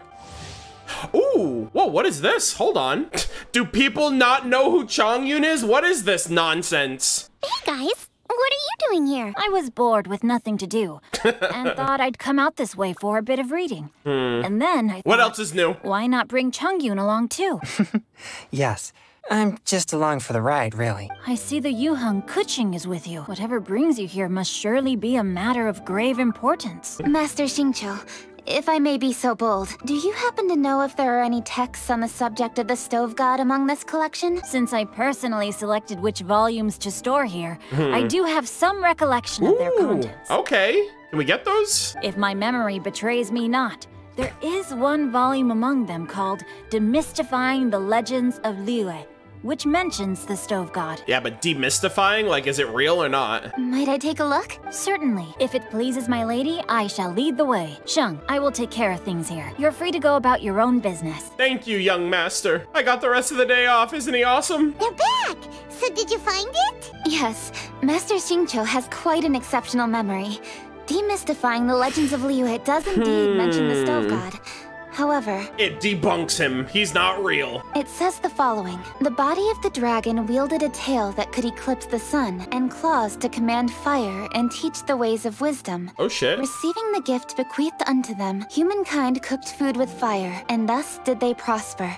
A: Ooh, whoa, what is this? Hold on. Do people not know who Chongyun is? What is this nonsense?
D: Hey guys, what are you doing here?
N: I was bored with nothing to do and thought I'd come out this way for a bit of reading. And then I thought,
A: what else is new?
N: Why not bring Chongyun along too?
M: Yes, I'm just along for the ride, really.
N: I see the Yuheng Keqing is with you. Whatever brings you here must surely be a matter of grave importance.
F: Master Xingqiu, if I may be so bold, do you happen to know if there are any texts on the subject of the stove god among this collection?
N: Since I personally selected which volumes to store here, I do have some recollection of their contents.
A: Okay. Can we get those?
N: If my memory betrays me not, there is one volume among them called Demystifying the Legends of Liyue, which mentions the stove god.
A: Yeah, but demystifying? Like, is it real or not?
F: Might I take a look?
N: Certainly. If it pleases my lady, I shall lead the way. Sheng, I will take care of things here. You're free to go about your own business.
A: Thank you, young master. I got the rest of the day off. Isn't he awesome?
D: You're back! So did you find it?
F: Yes, Master Xingqiu has quite an exceptional memory. Demystifying the legends of Liyue does indeed mention the stove god. However,
A: it debunks him. He's not real.
F: It says the following. The body of the dragon wielded a tail that could eclipse the sun, and claws to command fire and teach the ways of wisdom.
A: Oh shit.
F: Receiving the gift bequeathed unto them, humankind cooked food with fire, and thus did they prosper.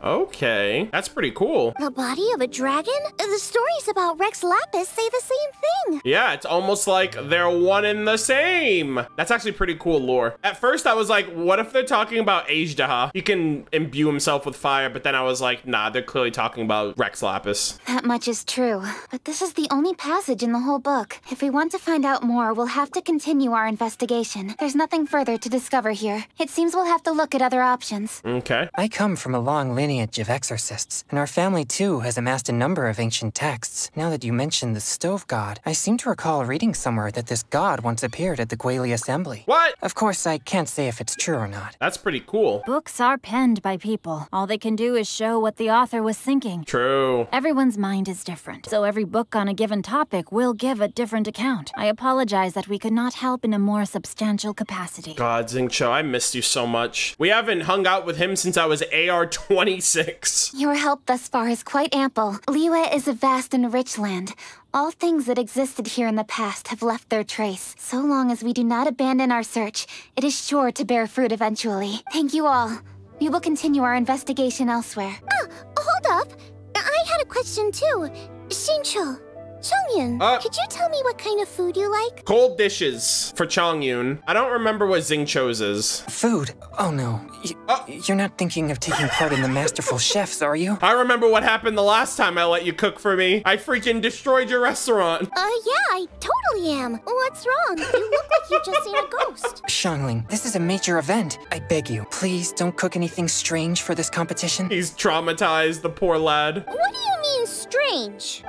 A: Okay. That's pretty cool.
D: The body of a dragon? The stories about Rex Lapis say the same thing.
A: Yeah, it's almost like they're one and the same. That's actually pretty cool lore. At first, I was like, what if they're talking about Ajdaha? He can imbue himself with fire, but then I was like, nah, they're clearly talking about Rex Lapis.
F: That much is true, but this is the only passage in the whole book. If we want to find out more, we'll have to continue our investigation. There's nothing further to discover here. It seems we'll have to look at other options.
A: Okay.
M: I come from a long lineage of exorcists, and our family too has amassed a number of ancient texts. Now that you mention the stove god, I seem to recall reading somewhere that this god once appeared at the Guili Assembly.
A: What?
M: Of course, I can't say if it's true or not.
A: That's pretty cool.
N: Books are penned by people. All they can do is show what the author was thinking.
A: True.
N: Everyone's mind is different, so every book on a given topic will give a different account. I apologize that we could not help in a more substantial capacity.
A: God, Xingqiu, I missed you so much. We haven't hung out with him since I was AR 26.
F: Your help thus far is quite ample. Liyue is a vast and rich land. All things that existed here in the past have left their trace. So long as we do not abandon our search, it is sure to bear fruit eventually. Thank you all. We will continue our investigation elsewhere.
D: Oh, hold up. I had a question too. Xingqiu, Chongyun, could you tell me what kind of food you like?
A: Cold dishes for Chongyun. I don't remember what Xingqiu's is.
M: Food? Oh no. You're not thinking of taking part in the Masterful Chefs, are you?
A: I remember what happened the last time I let you cook for me. I freaking destroyed your restaurant.
D: Yeah, I totally am. What's wrong? You look like you just seen a ghost.
M: Xiangling, this is a major event. I beg you, please don't cook anything strange for this competition.
A: He's traumatized, the poor lad.
D: What do you mean strange?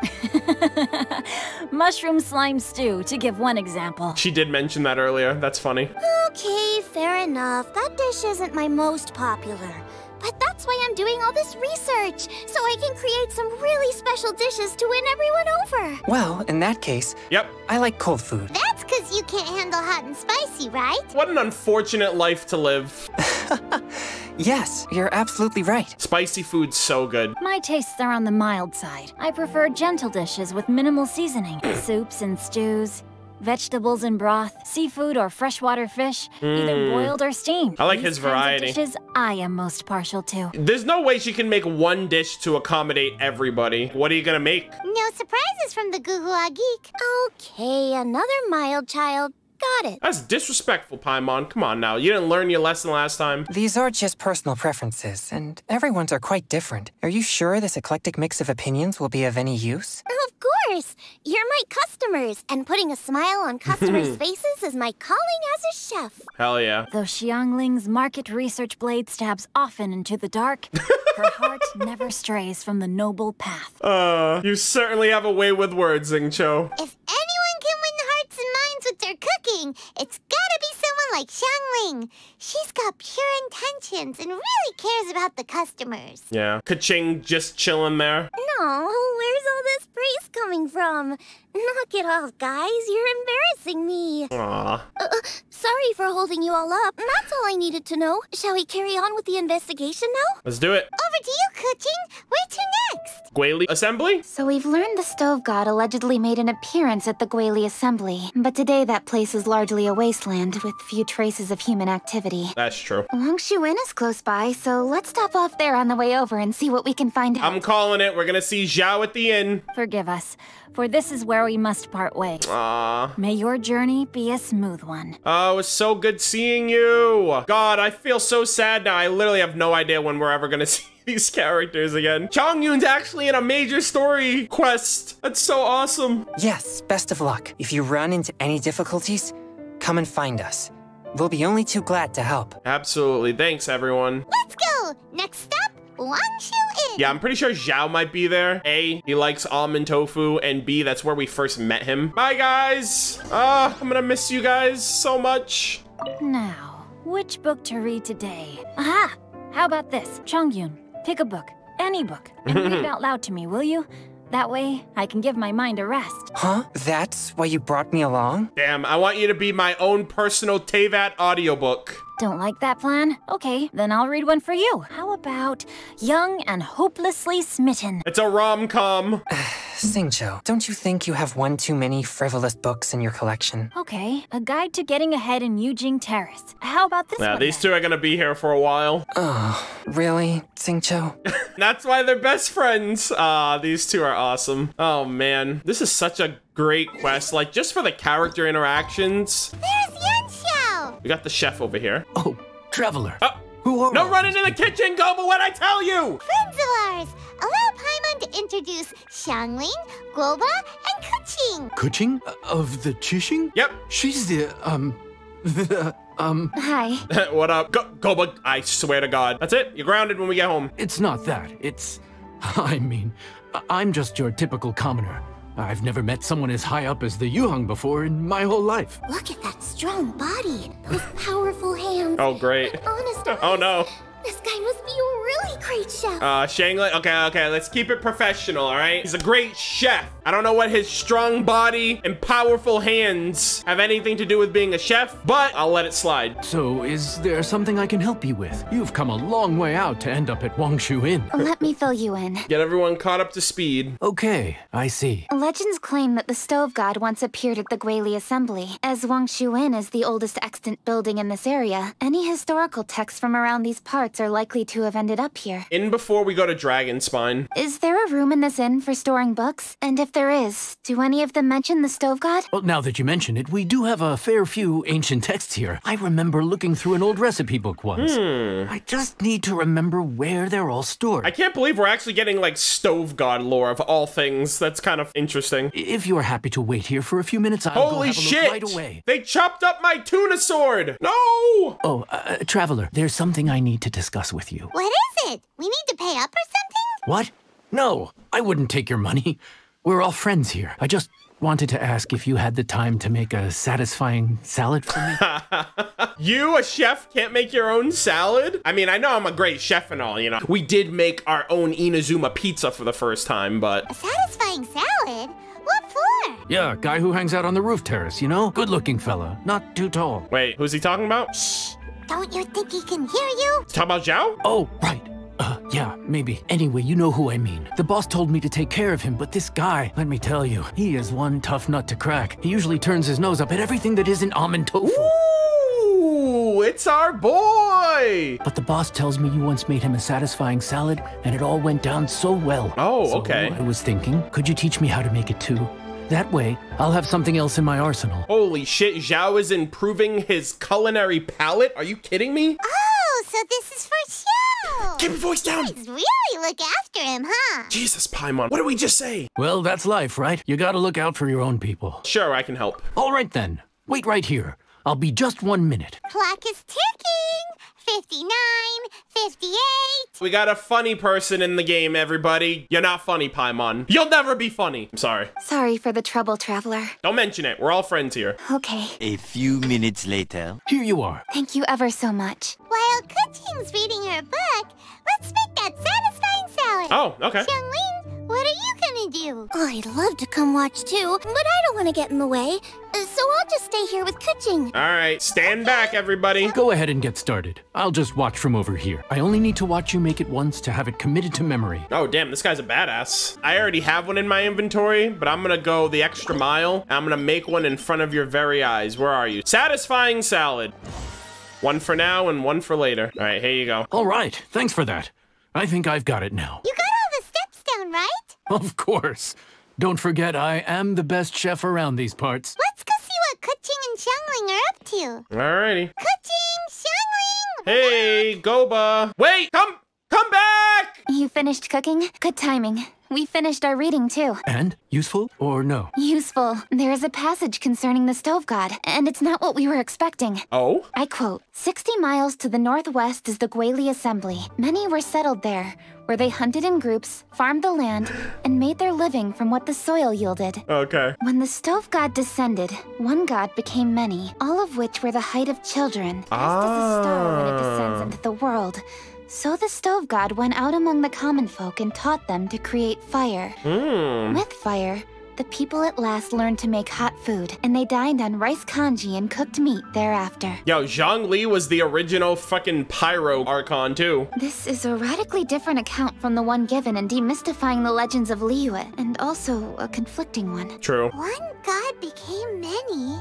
N: Mushroom slime stew, to give one example.
A: She did mention that earlier. That's funny.
D: Okay, fair enough. That dish isn't my most popular. But that's why I'm doing all this research, so I can create some really special dishes to win everyone over.
M: Well, in that case,
A: yep,
M: I like cold food.
D: That's because you can't handle hot and spicy, right?
A: What an unfortunate life to live.
M: Yes, you're absolutely right.
A: Spicy food's so good.
N: My tastes are on the mild side. I prefer gentle dishes with minimal seasoning. Soups and stews, vegetables and broth, seafood or freshwater fish, either boiled or steamed.
A: I like
N: These
A: his variety.
N: kinds of dishes I am most partial to.
A: There's no way she can make one dish to accommodate everybody. What are you gonna make?
D: No surprises from the Gugua Geek. Okay, another mild child. Got it.
A: That's disrespectful, Paimon. Come on now. You didn't learn your lesson last time.
M: These are just personal preferences, and everyone's are quite different. Are you sure this eclectic mix of opinions will be of any use?
D: Of course. You're my customers, and putting a smile on customers' faces is my calling as a chef.
A: Hell yeah.
N: Though Xiangling's market research blade stabs often into the dark, her heart never strays from the noble path.
A: You certainly have a way with words, Xingqiu.
D: If anyone can win the hearts and minds with their cooking, it's gotta be someone like Xiangling. She's got pure intentions and really cares about the customers.
A: Yeah. Ka-ching just chilling there.
D: No, where's all this praise coming from? Knock it off, guys. You're embarrassing me.
A: Aw.
D: Sorry for holding you all up. That's all I needed to know. Shall we carry on with the investigation now?
A: Let's do it.
D: Over to you, Kuching. Where to next?
A: Guili Assembly?
F: So we've learned the stove god allegedly made an appearance at the Guili Assembly, but today that place is largely a wasteland with few traces of human activity.
A: That's true.
F: Wangshu Inn is close by, so let's stop off there on the way over and see what we can find out.
A: I'm calling it. We're gonna see Zhao at the inn.
N: forgive us, for this is where we must part ways.
A: Aww.
N: May your journey be a smooth one.
A: Oh, it was so good seeing you. God, I feel so sad now. I literally have no idea when we're ever gonna see these characters again. Chongyun's actually in a major story quest. That's so awesome.
M: Yes, best of luck. If you run into any difficulties, come and find us. We'll be only too glad to help.
A: Absolutely. Thanks, everyone.
D: Let's go! Next stop, Wangshu Inn!
A: Yeah, I'm pretty sure Zhao might be there. A, he likes almond tofu, and B, that's where we first met him. Bye, guys! I'm gonna miss you guys so much.
N: Now, which book to read today? Aha! How about this? Chongyun, pick a book. Any book. And read it out loud to me, will you? That way, I can give my mind a rest.
M: Huh? That's why you brought me along?
A: Damn, I want you to be my own personal Teyvat audiobook.
N: Don't like that plan? Okay, then I'll read one for you. How about Young and Hopelessly Smitten?
A: It's a rom-com.
M: Xingqiu, don't you think you have one too many frivolous books in your collection?
N: Okay, A Guide to Getting Ahead in Yujing Terrace. How about this one?
A: These two are gonna be here for a while.
M: Oh, really, Xingqiu?
A: That's why they're best friends. These two are awesome. Oh man, this is such a great quest. Like, just for the character interactions.
D: There's Yanxiao!
A: We got the chef over here.
E: Oh, traveler.
A: Who are No running in the kitchen, Guoba, what'd I tell you?
D: Friends of ours! Allow Paimon to introduce Xiangling, Guoba, and Kuqing.
E: Kuqing? Of the Chixing?
A: Yep.
E: She's the,
N: Hi.
A: What up? Guoba, I swear to God. That's it? You're grounded when we get home.
E: It's not that. It's... I mean, I'm just your typical commoner. I've never met someone as high up as the Yuheng before in my whole life.
D: Look at that strong body, those powerful hands.
A: Oh, great.
D: Honest
A: Oh, no.
D: This guy must be a really great chef.
A: Shangli, okay, let's keep it professional, all right? He's a great chef. I don't know what his strong body and powerful hands have anything to do with being a chef, but I'll let it slide.
E: So, is there something I can help you with? You've come a long way out to end up at Wangshu Inn.
F: Let me fill you in.
A: Get everyone caught up to speed.
E: Okay, I see.
F: Legends claim that the Stove God once appeared at the Guili Assembly. As Wangshu Inn is the oldest extant building in this area, any historical texts from around these parts are likely to have ended up here.
A: In before we go to Dragonspine.
F: Is there a room in this inn for storing books? And if there is, do any of them mention the Stove God?
E: Well, now that you mention it, we do have a fair few ancient texts here. I remember looking through an old recipe book once. I just need to remember where they're all stored.
A: I can't believe we're actually getting, like, Stove God lore of all things. That's kind of interesting.
E: If you are happy to wait here for a few minutes, I'll go have a look right away.
A: They chopped up my tuna sword! No!
E: Oh, Traveler, there's something I need to discuss with you.
D: What is it? We need to pay up or something?
E: What? No, I wouldn't take your money. We're all friends here. I just wanted to ask if you had the time to make a satisfying salad for me.
A: You, a chef, can't make your own salad? I mean, I know I'm a great chef and all, you know. We did make our own Inazuma pizza for the first time, but...
D: A satisfying salad? What for?
E: Yeah, guy who hangs out on the roof terrace, you know? Good-looking fella, not too tall.
A: Wait, who's he talking about?
D: Shh! Don't you think he can hear you?
A: Talk about Zhao?
E: Oh, right. Yeah, maybe. Anyway, you know who I mean. The boss told me to take care of him, but this guy, let me tell you, he is one tough nut to crack. He usually turns his nose up at everything that isn't almond tofu.
A: Ooh, it's our boy!
E: But the boss tells me you once made him a satisfying salad, and it all went down so well.
A: Oh, okay.
E: So I was thinking, could you teach me how to make it too? That way, I'll have something else in my arsenal.
A: Holy shit, Zhao is improving his culinary palate? Are you kidding me?
D: Oh, so this is for Xiao!
A: Keep your voice down!
D: Guys really look after him, huh?
A: Jesus, Paimon, what did we just say?
E: Well, that's life, right? You gotta look out for your own people.
A: Sure, I can help.
E: All right then. Wait right here. I'll be just 1 minute.
D: Clock is ticking! 59, 58...
A: We got a funny person in the game, everybody. You're not funny, Paimon. You'll never be funny. I'm sorry.
F: Sorry for the trouble, Traveler.
A: Don't mention it. We're all friends here.
F: Okay.
O: A few minutes later.
E: Here you are.
F: Thank you ever so much.
D: While Kuqing's reading her book, let's make that satisfying salad.
A: Oh, okay.
D: Xiangling, what are you gonna do? I'd love to come watch too, but I don't want to get in the way. So I'll just stay here with Kuqing.
A: All right, stand back, everybody.
E: Go ahead and get started. I'll just watch from over here. I only need to watch you make it once to have it committed to memory.
A: Oh, damn, this guy's a badass. I already have one in my inventory, but I'm gonna go the extra mile. And I'm gonna make one in front of your very eyes. Where are you? Satisfying salad. One for now and one for later. All right, here you go.
E: All right, thanks for that. I think I've got it now.
D: You got all the steps down, right?
E: Of course.
P: Don't forget, I am the best chef around these parts.
D: Let's go see what Kuching and Xiangling are up to.
A: Alrighty.
D: Kuching, Xiangling!
A: Hey, Guoba. Wait, come back!
F: You finished cooking? Good timing. We finished our reading, too.
P: And? Useful or no?
F: Useful. There is a passage concerning the stove god, and it's not what we were expecting.
A: Oh?
F: I quote, 60 miles to the northwest is the Guili Assembly. Many were settled there, where they hunted in groups, farmed the land, and made their living from what the soil yielded.
A: Okay.
F: When the stove god descended, one god became many, all of which were the height of children, just as a star when it descends into the world. So the stove god went out among the common folk and taught them to create fire. With fire, the people at last learned to make hot food, and they dined on rice congee and cooked meat thereafter.
A: Yo, Zhongli was the original fucking pyro archon too.
F: This is a radically different account from the one given in Demystifying the Legends of Liyue, and also a conflicting one.
A: True.
D: One god became many.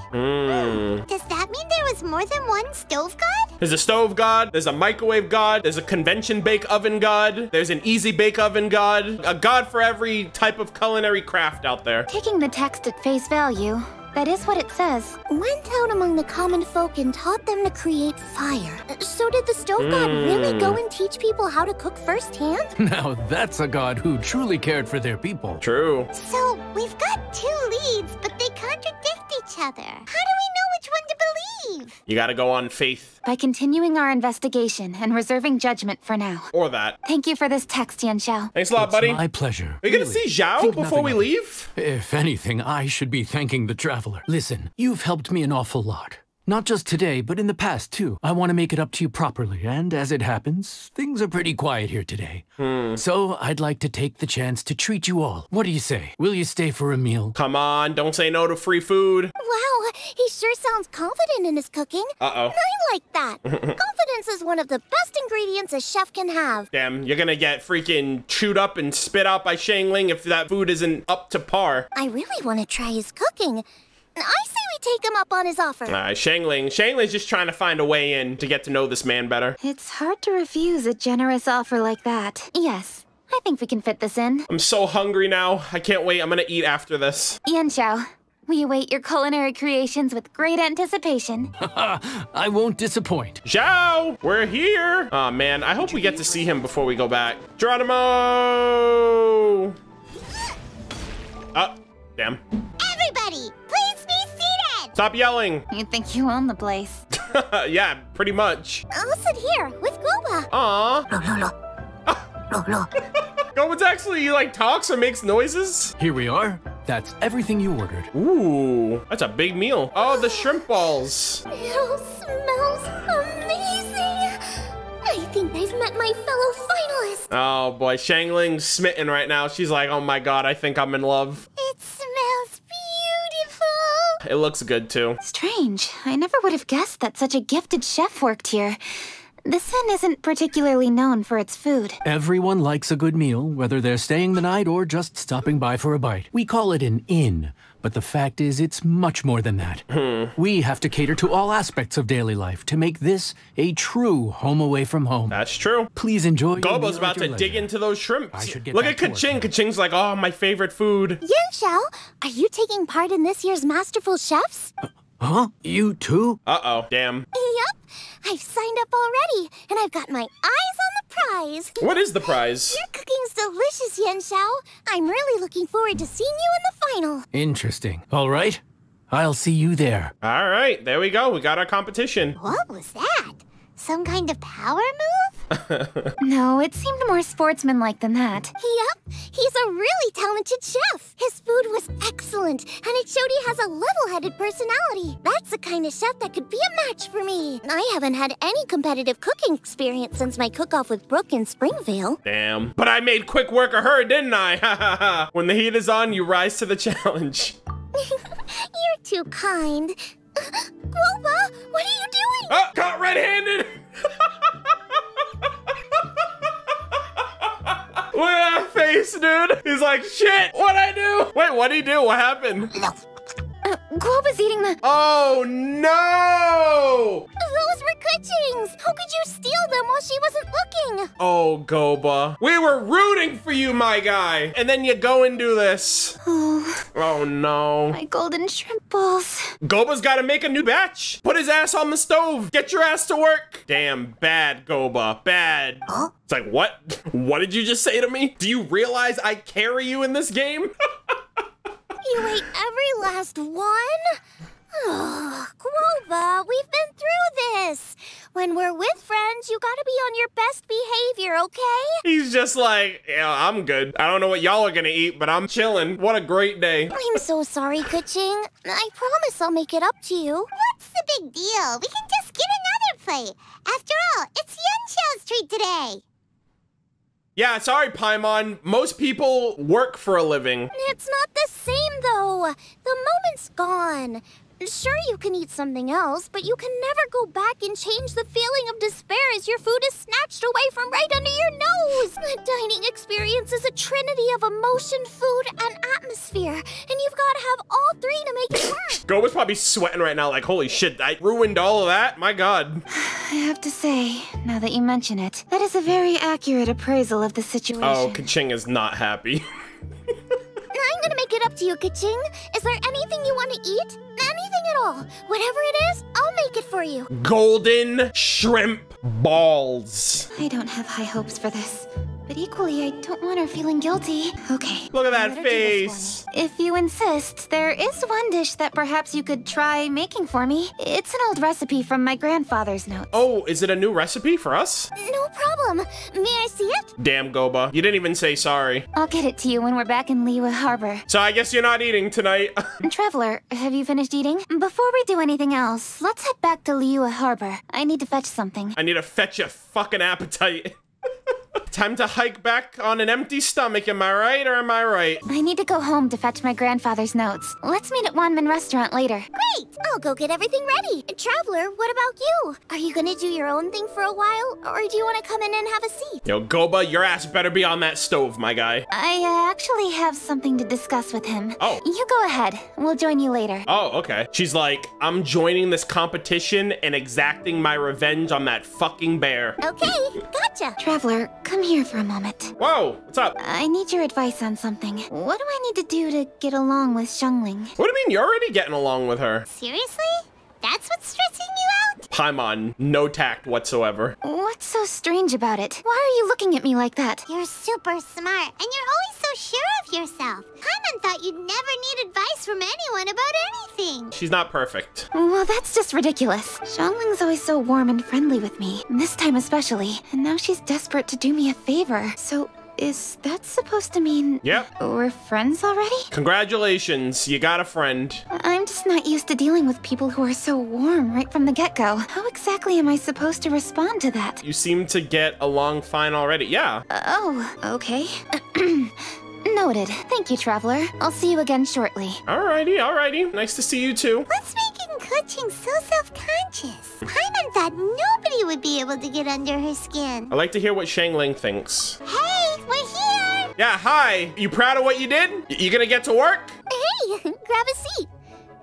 D: Does that mean there was more than one stove god?
A: There's a stove god, there's a microwave god, there's a convention bake oven god, there's an easy bake oven god, a god for every type of culinary craft out there.
F: Taking the text at face value, that is what it says.
D: Went out among the common folk and taught them to create fire. So did the stove god really go and teach people how to cook firsthand?
P: Now that's a god who truly cared for their people.
A: True.
D: So we've got two leads, but they contradict each other. How do we know which one to believe?
A: You gotta go on faith.
F: By continuing our investigation and reserving judgment for now.
A: Or that.
F: Thank you for this text, Yan Xiao.
A: Thanks a lot, buddy.
P: My pleasure.
A: Are you gonna see Zhao before we leave?
P: If anything, I should be thanking the traveler. Listen, you've helped me an awful lot. Not just today, but in the past, too. I want to make it up to you properly, and as it happens, things are pretty quiet here today. So I'd like to take the chance to treat you all. What do you say? Will you stay for a meal?
A: Come on, don't say no to free food.
D: Wow, he sure sounds confident in his cooking.
A: Uh-oh.
D: I like that. Confidence is one of the best ingredients a chef can have.
A: Damn, you're gonna get freaking chewed up and spit out by Xiangling if that food isn't up to par.
D: I really want to try his cooking. I say we take him up on his offer.
A: Xiangling's just trying to find a way in to get to know this man better.
F: It's hard to refuse a generous offer like that. Yes, I think we can fit this in.
A: I'm so hungry now. I can't wait. I'm gonna eat after this.
F: Yan Xiao, we await your culinary creations with great anticipation.
P: I won't disappoint.
A: Zhao, we're here. Oh man, I hope we get to see him before we go back. Geronimo! Oh, damn.
D: Everybody, please be seated!
A: Stop yelling.
F: You think you own the place?
A: Yeah, pretty much.
D: I'll sit here with Guoba.
A: Aww. Guoba's actually like talks or makes noises.
P: Here we are. That's everything you ordered.
A: Ooh, that's a big meal. Oh, the shrimp balls.
D: It all smells amazing. I think I've met my fellow finalist.
A: Oh boy, Xiangling's smitten right now. She's like, oh my god, I think I'm in love.
D: It smells beautiful.
A: It looks good too.
F: Strange. I never would have guessed that such a gifted chef worked here. This inn isn't particularly known for its food.
P: Everyone likes a good meal, whether they're staying the night or just stopping by for a bite. We call it an inn, but the fact is it's much more than that. We have to cater to all aspects of daily life to make this a true home away from home.
A: That's true.
P: Please enjoy.
A: Guoba's about to dig into those shrimps. Look at Kaching. Kaching's like, oh, my favorite food.
D: Yan Xiao, are you taking part in this year's Masterful Chefs?
P: Huh? You too?
A: Uh-oh, damn.
D: Yep, I've signed up already, and I've got my eyes on the prize.
A: What is the prize?
D: Your cooking's delicious, Yan Xiao. I'm really looking forward to seeing you in the final.
P: Interesting. All right. I'll see you there.
A: All right, there we go. We got our competition.
D: What was that? Some kind of power move?
F: No, it seemed more sportsmanlike than that.
D: Yep, he's a really talented chef. His food was excellent, and it showed he has a level-headed personality. That's the kind of chef that could be a match for me. I haven't had any competitive cooking experience since my cook-off with Brooke in Springvale.
A: Damn. But I made quick work of her, didn't I? When the heat is on, you rise to the challenge.
D: You're too kind. Guoba, what are you doing?
A: Oh, caught red-handed! Look at that face, dude. He's like, shit, what'd I do? Wait, what'd he do? What happened?
F: Guoba's eating the...
A: Oh, no!
D: Those were Kuching's. How could you steal them while she wasn't cooking!
A: Oh, Guoba. We were rooting for you, my guy. And then you go and do this. Oh, no.
F: My golden shrimp balls.
A: Guoba's gotta make a new batch. Put his ass on the stove. Get your ass to work. Damn, bad, Guoba. Bad.
D: Huh?
A: It's like, what? What did you just say to me? Do you realize I carry you in this game?
D: You ate every last one? Oh, Guoba, we've been through this. When we're with friends, you gotta be on your best behavior, okay?
A: He's just like, yeah, I'm good. I don't know what y'all are gonna eat, but I'm chilling. What a great day.
D: I'm so sorry, Kuching. I promise I'll make it up to you.
Q: What's the big deal? We can just get another plate. After all, it's Yunqiao's treat today.
A: Yeah, sorry, Paimon. Most people work for a living.
D: It's not the same, though. The moment's gone. Sure, you can eat something else, but you can never go back and change the feeling of despair as your food is snatched away from right under your nose. The dining experience is a trinity of emotion, food, and atmosphere, and you've got to have all three to make it work.
A: Guoba's probably sweating right now like, holy shit, I ruined all of that? My God.
F: I have to say, now that you mention it, that is a very accurate appraisal of the situation.
A: Oh, Kuching is not happy.
D: I'm gonna make it up to you, Kuching. Is there anything you want to eat? Anything at all. Whatever it is, I'll make it for you.
A: Golden shrimp balls.
F: I don't have high hopes for this. But equally, I don't want her feeling guilty. Okay.
A: Look at that face.
F: If you insist, there is one dish that perhaps you could try making for me. It's an old recipe from my grandfather's notes.
A: Oh, is it a new recipe for us?
D: No problem. May I see it?
A: Damn, Guoba. You didn't even say sorry.
F: I'll get it to you when we're back in Liyue Harbor.
A: So I guess you're not eating tonight.
F: Traveler, have you finished eating? Before we do anything else, let's head back to Liyue Harbor. I need to fetch something.
A: I need to fetch a fucking appetite. Time to hike back on an empty stomach, am I right or am I right?
F: I need to go home to fetch my grandfather's notes. Let's meet at Wanman Restaurant later.
D: Great! I'll go get everything ready. Traveler, what about you? Are you gonna do your own thing for a while, or do you want to come in and have a seat?
A: Yo, Guoba, your ass better be on that stove, my guy.
F: I actually have something to discuss with him.
A: Oh.
F: You go ahead. We'll join you later.
A: Oh, okay. She's like, I'm joining this competition and exacting my revenge on that fucking bear.
D: Okay, gotcha.
F: Traveler, come here for a moment.
A: Whoa, what's up?
F: I need your advice on something. What do I need to do to get along with Xiangling?
A: What do you mean you're already getting along with her?
Q: Seriously? That's what's stressing you out?
A: Paimon, no tact whatsoever.
F: What's so strange about it? Why are you looking at me like that?
Q: You're super smart, and you're always so sure of yourself. Paimon thought you'd never need advice from anyone about anything.
A: She's not perfect.
F: Well, that's just ridiculous. Xiangling's always so warm and friendly with me, this time especially. And now she's desperate to do me a favor. So, is that supposed to mean...
A: Yep.
F: We're friends already?
A: Congratulations, you got a friend.
F: I'm just not used to dealing with people who are so warm right from the get-go. How exactly am I supposed to respond to that?
A: You seem to get along fine already. Yeah.
F: Oh, okay. Noted. Thank you, Traveler. I'll see you again shortly.
A: Alrighty, alrighty. Nice to see you too.
Q: What's making Kuching so self-conscious? Paimon thought nobody would be able to get under her skin.
A: I like to hear what Xiangling thinks.
Q: Hey, we're here!
A: Yeah, hi. You proud of what you did? You gonna get to work?
D: Hey, grab a seat.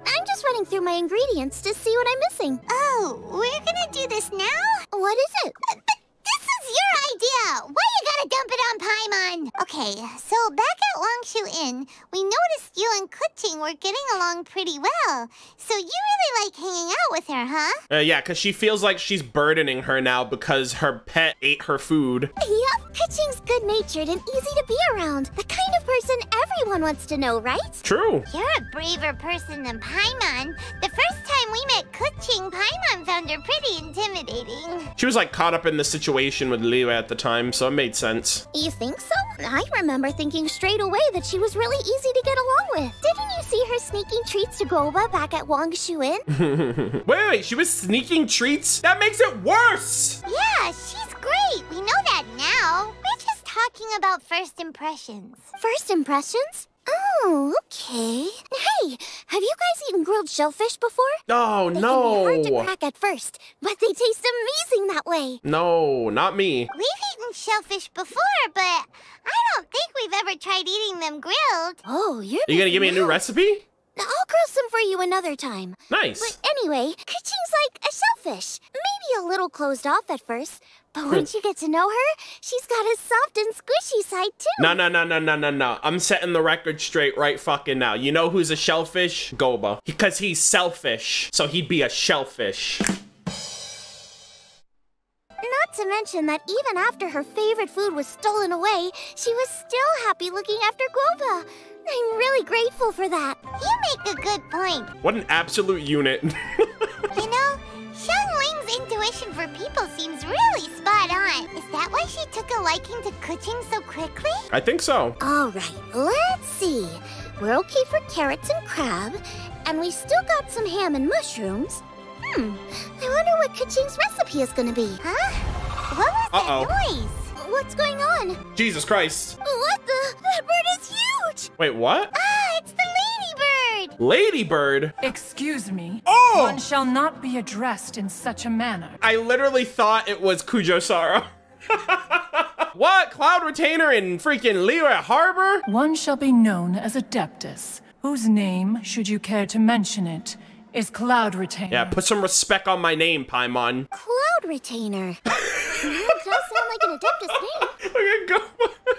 D: I'm just running through my ingredients to see what I'm missing.
Q: Oh, we're gonna do this now?
D: What is it?
Q: But this is your idea! Why you gotta dump it on Paimon? Okay, so back at Wangshu Inn, we noticed you and Kuching were getting along pretty well. So you really like hanging out with her, huh?
A: Yeah, because she feels like she's burdening her now because her pet ate her food.
D: Yep, Kuching's good-natured and easy to be around. The kind of person everyone wants to know, right?
A: True.
Q: You're a braver person than Paimon. The first time we met Kuching, Paimon found her pretty intimidating.
A: She was like caught up in the situation with Liyue at the time, so it made sense.
D: You think so? I remember thinking straight away that she was really easy to get along with. Didn't you see her sneaking treats to Guoba back at Wangshu Inn?
A: Wait, she was sneaking treats? That makes it worse!
Q: Yeah, she's great. We know that now. We're just talking about first impressions.
D: First impressions? Oh, okay. Hey, have you guys eaten grilled shellfish before?
A: Oh,
D: They
A: no.
D: can be hard to crack at first, but they taste amazing that way.
A: No, not me.
Q: We've eaten shellfish before, but I don't think we've ever tried eating them grilled.
D: Oh,
A: Are you gonna give me a new recipe?
D: I'll grill some for you another time.
A: Nice.
D: But anyway, Kuching's like a shellfish. Maybe a little closed off at first, but once you get to know her, she's got a soft and squishy side too.
A: No. I'm setting the record straight right fucking now. You know who's a shellfish? Guoba. Because he's selfish, so he'd be a shellfish.
D: Not to mention that even after her favorite food was stolen away, she was still happy looking after Guoba. I'm really grateful for that.
Q: You make a good point.
A: What an absolute unit.
Q: You know, Xiangling's intuition for people seems really spot on. Is that why she took a liking to Kuching so quickly?
A: I think so.
D: All right, let's see. We're okay for carrots and crab, and we still got some ham and mushrooms. I wonder what Kuching's recipe is gonna be. Huh? What was that noise? What's going on?
A: Jesus Christ.
D: What the? That bird is huge!
A: Wait, what?
Q: Ah, it's the ladybird!
A: Ladybird?
R: Excuse me.
A: Oh!
R: One shall not be addressed in such a manner.
A: I literally thought it was Kujo-Sara. What? Cloud Retainer in freaking Liyue Harbor?
R: One shall be known as Adeptus, whose name, should you care to mention it, is Cloud Retainer.
A: Yeah, put some respect on my name, Paimon.
D: Cloud Retainer. That does sound like an Adeptus name.
A: Okay, go.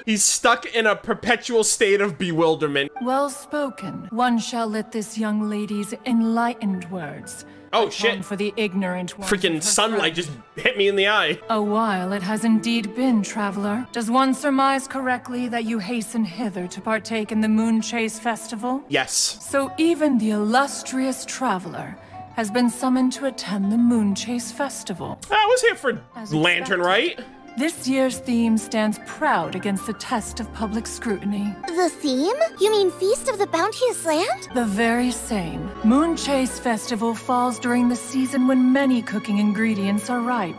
A: He's stuck in a perpetual state of bewilderment.
R: Well spoken. One shall let this young lady's enlightened words.
A: Oh shit.
R: For the ignorant ones.
A: Freaking sunlight just hit me in the eye.
R: A while it has indeed been, traveler. Does one surmise correctly that you hasten hither to partake in the Moonchase festival?
A: Yes.
R: So even the illustrious traveler has been summoned to attend the Moonchase festival.
A: I was here for Lantern, right?
R: This year's theme stands proud against the test of public scrutiny.
D: The theme? You mean Feast of the Bounteous Land?
R: The very same. Moonchase Festival falls during the season when many cooking ingredients are ripe.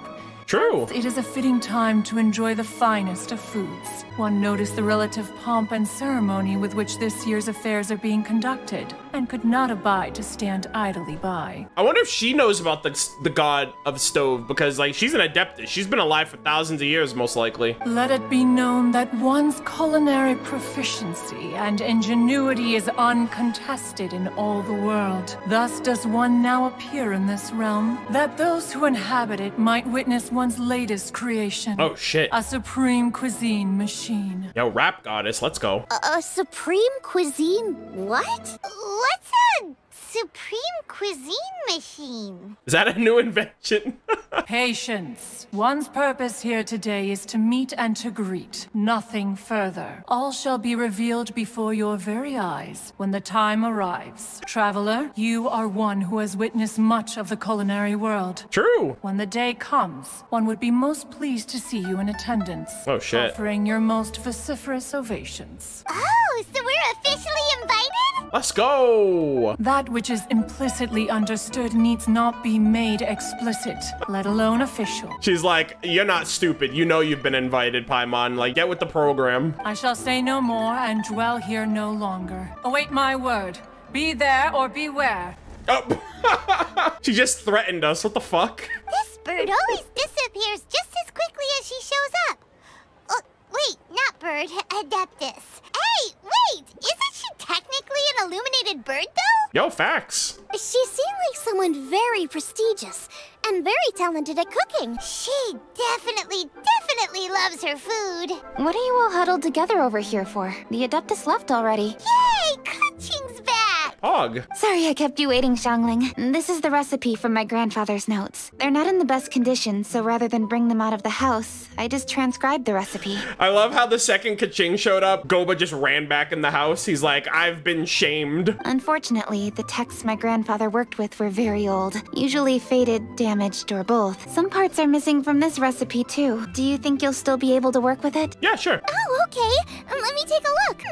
A: True.
R: It is a fitting time to enjoy the finest of foods. One noticed the relative pomp and ceremony with which this year's affairs are being conducted, and could not abide to stand idly by.
A: I wonder if she knows about the god of stove, because like she's an Adeptus. She's been alive for thousands of years, most likely.
R: Let it be known that one's culinary proficiency and ingenuity is uncontested in all the world. Thus does one now appear in this realm, that those who inhabit it might witness one's latest creation.
A: Oh shit.
R: A supreme cuisine machine.
A: Yo, rap goddess, let's go.
D: A supreme cuisine what?
Q: What's a supreme cuisine machine?
A: Is that a new invention?
R: Patience. One's purpose here today is to meet and to greet. Nothing further. All shall be revealed before your very eyes when the time arrives. Traveler, you are one who has witnessed much of the culinary world.
A: True.
R: When the day comes, one would be most pleased to see you in attendance.
A: Oh shit.
R: Offering your most vociferous ovations.
Q: Oh, so we're officially invited?
A: Let's go.
R: That which is implicitly understood needs not be made explicit, let alone official.
A: She's like, you're not stupid. You know you've been invited, Paimon. Like, get with the program.
R: I shall say no more and dwell here no longer. Await my word. Be there or beware.
A: Oh. She just threatened us. What the fuck?
Q: This bird always disappears just as quickly as she shows up. Wait, not bird, Adeptus. Hey, wait! Isn't she technically an illuminated bird, though?
A: Yo, facts.
D: She seemed like someone very prestigious and very talented at cooking.
Q: She definitely loves her food.
F: What are you all huddled together over here for? The Adeptus left already.
Q: Yay! Kuching's back!
A: Hog.
F: Sorry I kept you waiting, Xiangling. This is the recipe from my grandfather's notes. They're not in the best condition, so rather than bring them out of the house, I just transcribed the recipe.
A: I love how the second Kuching showed up, Guoba just ran back in the house. He's like, I've been shamed.
F: Unfortunately, the texts my grandfather worked with were very old. Usually faded, damaged, or both. Some parts are missing from this recipe, too. Do you think you'll still be able to work with it?
A: Yeah, sure.
D: Oh, okay. Let me take a look.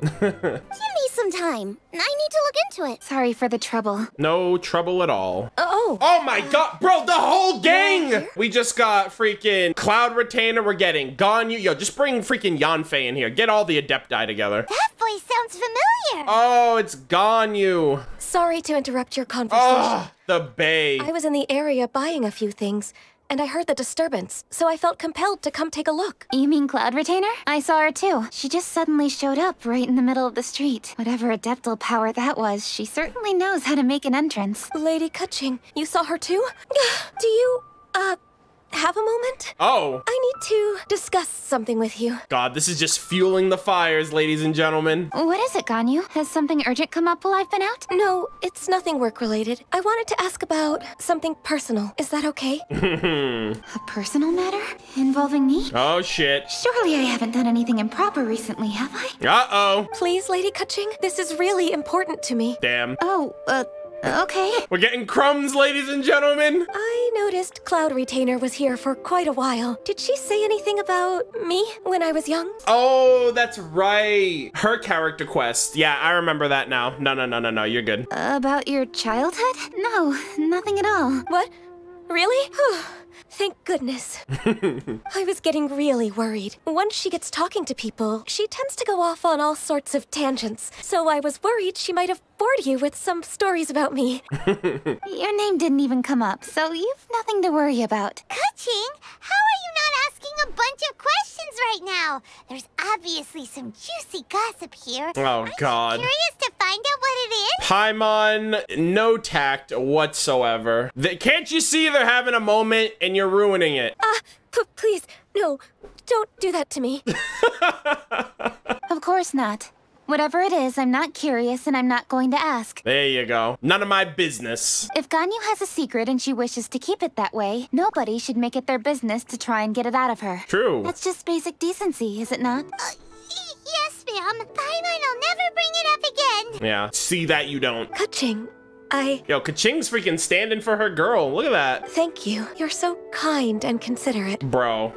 D: Give me some time. I need to look into it.
F: Sorry for the trouble.
A: No trouble at all.
D: Oh
A: my god, bro, the whole gang! We just got freaking Cloud Retainer, we're getting Ganyu. Yo, just bring freaking Yanfei in here. Get all the Adepti together.
Q: That voice sounds familiar.
A: Oh, it's Ganyu.
S: Sorry to interrupt your conversation.
A: Oh, the bae.
S: I was in the area buying a few things. and I heard the disturbance, so I felt compelled to come take a look.
F: You mean Cloud Retainer? I saw her too. She just suddenly showed up right in the middle of the street. Whatever adeptal power that was, she certainly knows how to make an entrance.
S: Lady Kuching, you saw her too? Do you, have a moment?
A: Oh.
S: I need to discuss something with you.
A: God, this is just fueling the fires, ladies and gentlemen.
F: What is it, Ganyu? Has something urgent come up while I've been out?
S: No, it's nothing work-related. I wanted to ask about something personal. Is that okay?
F: A personal matter? Involving me?
A: Oh, shit.
F: Surely I haven't done anything improper recently, have I?
A: Uh-oh.
S: Please, Lady Kuching, this is really important to me.
A: Damn.
F: Oh, okay.
A: We're getting crumbs, ladies and gentlemen.
S: I noticed Cloud Retainer was here for quite a while. Did she say anything about me when I was young?
A: Oh, that's right. Her character quest. Yeah, I remember that now. No, you're good.
F: About your childhood? No, nothing at all.
S: What? Really? Thank goodness. I was getting really worried. Once she gets talking to people, she tends to go off on all sorts of tangents. So I was worried she might have bored you with some stories about me.
F: Your name didn't even come up, so you've nothing to worry about.
Q: Kuching, how are you not asking a bunch of questions right now? There's obviously some juicy gossip here.
A: Oh, God.
Q: I'm curious to find out what it is.
A: Paimon, no tact whatsoever. Can't you see they're having a moment and you're ruining it?
S: Please, no, don't do that to me.
F: Of course not. Whatever it is, I'm not curious and I'm not going to ask.
A: There you go. None of my business.
F: If Ganyu has a secret and she wishes to keep it that way, nobody should make it their business to try and get it out of her.
A: True.
F: That's just basic decency, is it not?
Q: Yes, ma'am. Paimon will never bring it up again.
A: Yeah, see that you don't.
S: Kuching,
A: Yo, Kaching's freaking standing for her girl. Look at that.
S: Thank you. You're so kind and considerate.
A: Bro.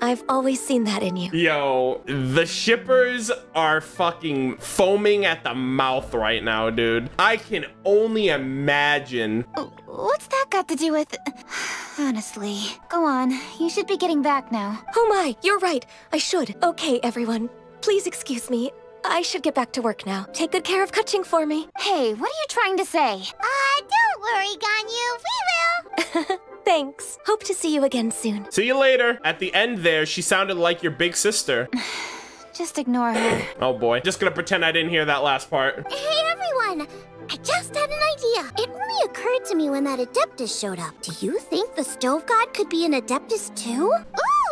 S: I've always seen that in you.
A: Yo, the shippers are fucking foaming at the mouth right now, dude. I can only imagine.
F: What's that got to do with... Honestly. Go on. You should be getting back now.
S: Oh my, you're right. I should. Okay, everyone. Please excuse me. I should get back to work now. Take good care of Kuching for me.
F: Hey, what are you trying to say?
Q: Don't worry, Ganyu. We will.
S: Thanks. Hope to see you again soon.
A: See you later. At the end there, she sounded like your big sister.
F: Just ignore her.
A: Oh boy. Just gonna pretend I didn't hear that last part.
D: Hey, everyone! I just had an idea. It only occurred to me when that Adeptus showed up. Do you think the Stove God could be an Adeptus too?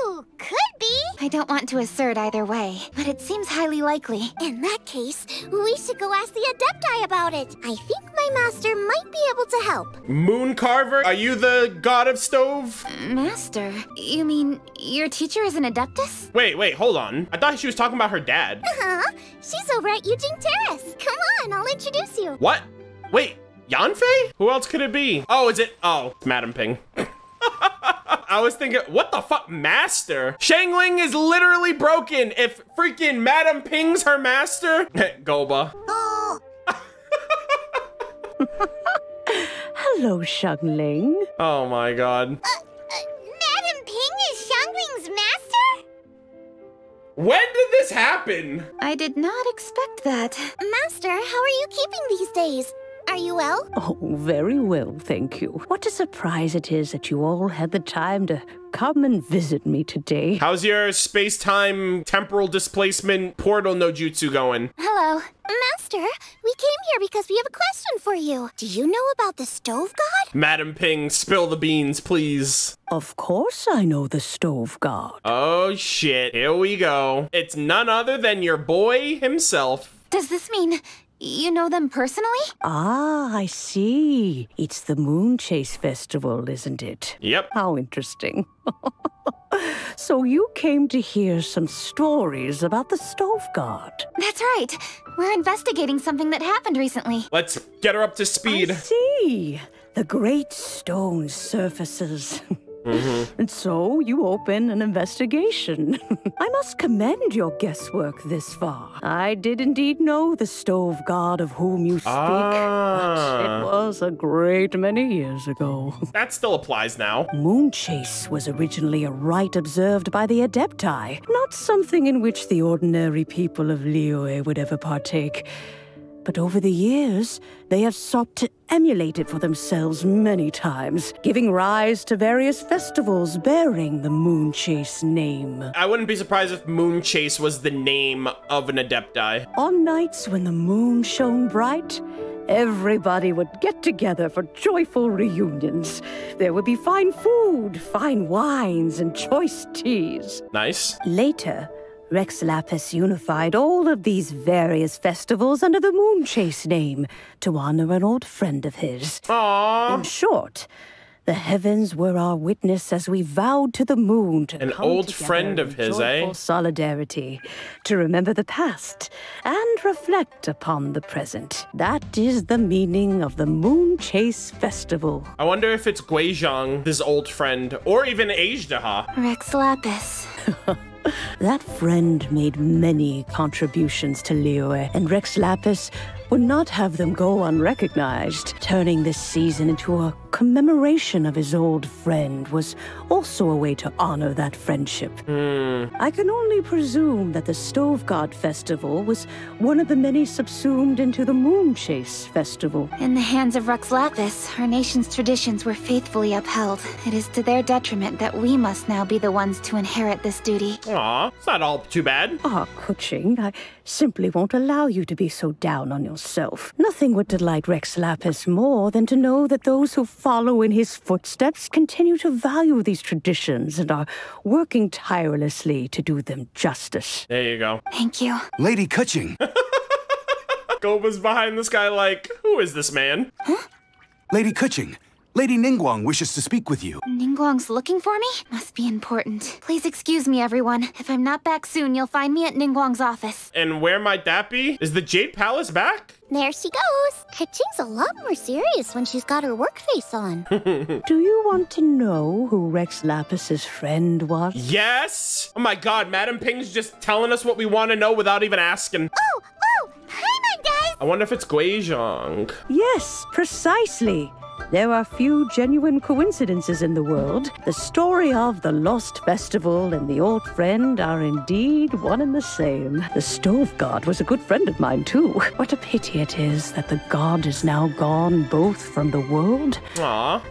Q: Ooh, could be.
F: I don't want to assert either way, but it seems highly likely.
D: In that case, we should go ask the Adepti about it. I think my master might be able to help.
A: Moon Carver, are you the god of stove?
F: Master? You mean your teacher is an Adeptus?
A: Wait, hold on. I thought she was talking about her dad.
D: Uh-huh. She's over at Yujing Terrace. Come on, I'll introduce you.
A: What? Wait, Yanfei? Who else could it be? Oh, is it? Oh, it's Madam Ping. I was thinking, what the fuck, master? Shangling is literally broken if freaking Madam Ping's her master. Guoba.
K: Hello, Shangling.
A: Oh my god.
Q: Madam Ping is Shangling's master?
A: When did this happen?
F: I did not expect that.
D: Master, how are you keeping these days? Are you well?
K: Oh, very well, thank you. What a surprise it is that you all had the time to come and visit me today.
A: How's your space-time temporal displacement portal no jutsu going?
F: Hello.
D: Master, we came here because we have a question for you. Do you know about the Stove God?
A: Madam Ping, spill the beans, please.
K: Of course I know the Stove God.
A: Oh shit, here we go. It's none other than your boy himself.
F: Does this mean you know them personally?
K: Ah, I see. It's the Moonchase festival, isn't it?
A: Yep.
K: How interesting. So you came to hear some stories about the Stove God.
F: That's right. We're investigating something that happened recently.
A: Let's get her up to speed.
K: I see. The great stone surfaces. And so you open an investigation. I must commend your guesswork this far. I did indeed know the Stove God of whom you speak, but it was a great many years ago.
A: That still applies now.
K: Moonchase was originally a rite observed by the Adepti, not something in which the ordinary people of Liyue would ever partake. But over the years, they have sought to
T: emulated for themselves many times, giving rise to various festivals bearing the Moonchase name.
A: I wouldn't be surprised if Moonchase was the name of an Adepti.
T: On nights when the moon shone bright, everybody would get together for joyful reunions. There would be fine food, fine wines, and choice teas.
A: Nice.
T: Later, Rex Lapis unified all of these various festivals under the Moonchase name to honor an old friend of his.
A: Aww.
T: In short, the heavens were our witness as we vowed to the moon to
A: an
T: come
A: old
T: together
A: friend of his,
T: in solidarity, to remember the past and reflect upon the present. That is the meaning of the Moonchase Festival.
A: I wonder if it's Guizhong, his old friend, or even Ajdaha.
F: Rex Lapis.
T: That friend made many contributions to Liyue, and Rex Lapis would not have them go unrecognized. Turning this season into a commemoration of his old friend was also a way to honor that friendship. I can only presume that the Stove God Festival was one of the many subsumed into the Moonchase Festival.
F: In the hands of Rex Lapis, our nation's traditions were faithfully upheld. It is to their detriment that we must now be the ones to inherit this duty.
A: Aw, it's not all too bad.
T: Kuching, I simply won't allow you to be so down on yourself. Nothing would delight Rex Lapis more than to know that those who follow in his footsteps continue to value these traditions and are working tirelessly to do them justice.
A: There you go.
F: Thank you.
E: Lady Kuching.
A: Guoba's behind this guy like, who is this man?
F: Huh?
E: Lady Kuching. Lady Ningguang wishes to speak with you.
F: Ningguang's looking for me? Must be important. Please excuse me, everyone. If I'm not back soon, you'll find me at Ningguang's office.
A: And where might that be? Is the Jade Palace back?
D: There she goes. Kuching's a lot more serious when she's got her work face on.
T: Do you want to know who Rex Lapis's friend was?
A: Yes! Oh my god, Madam Ping's just telling us what we want to know without even asking.
D: Oh! Hi, guys!
A: I wonder if it's Guizhong.
T: Yes, precisely. There are few genuine coincidences in the world. The story of the Lost Festival and the old friend are indeed one and the same. The Stove God was a good friend of mine, too. What a pity it is that the god is now gone both from the world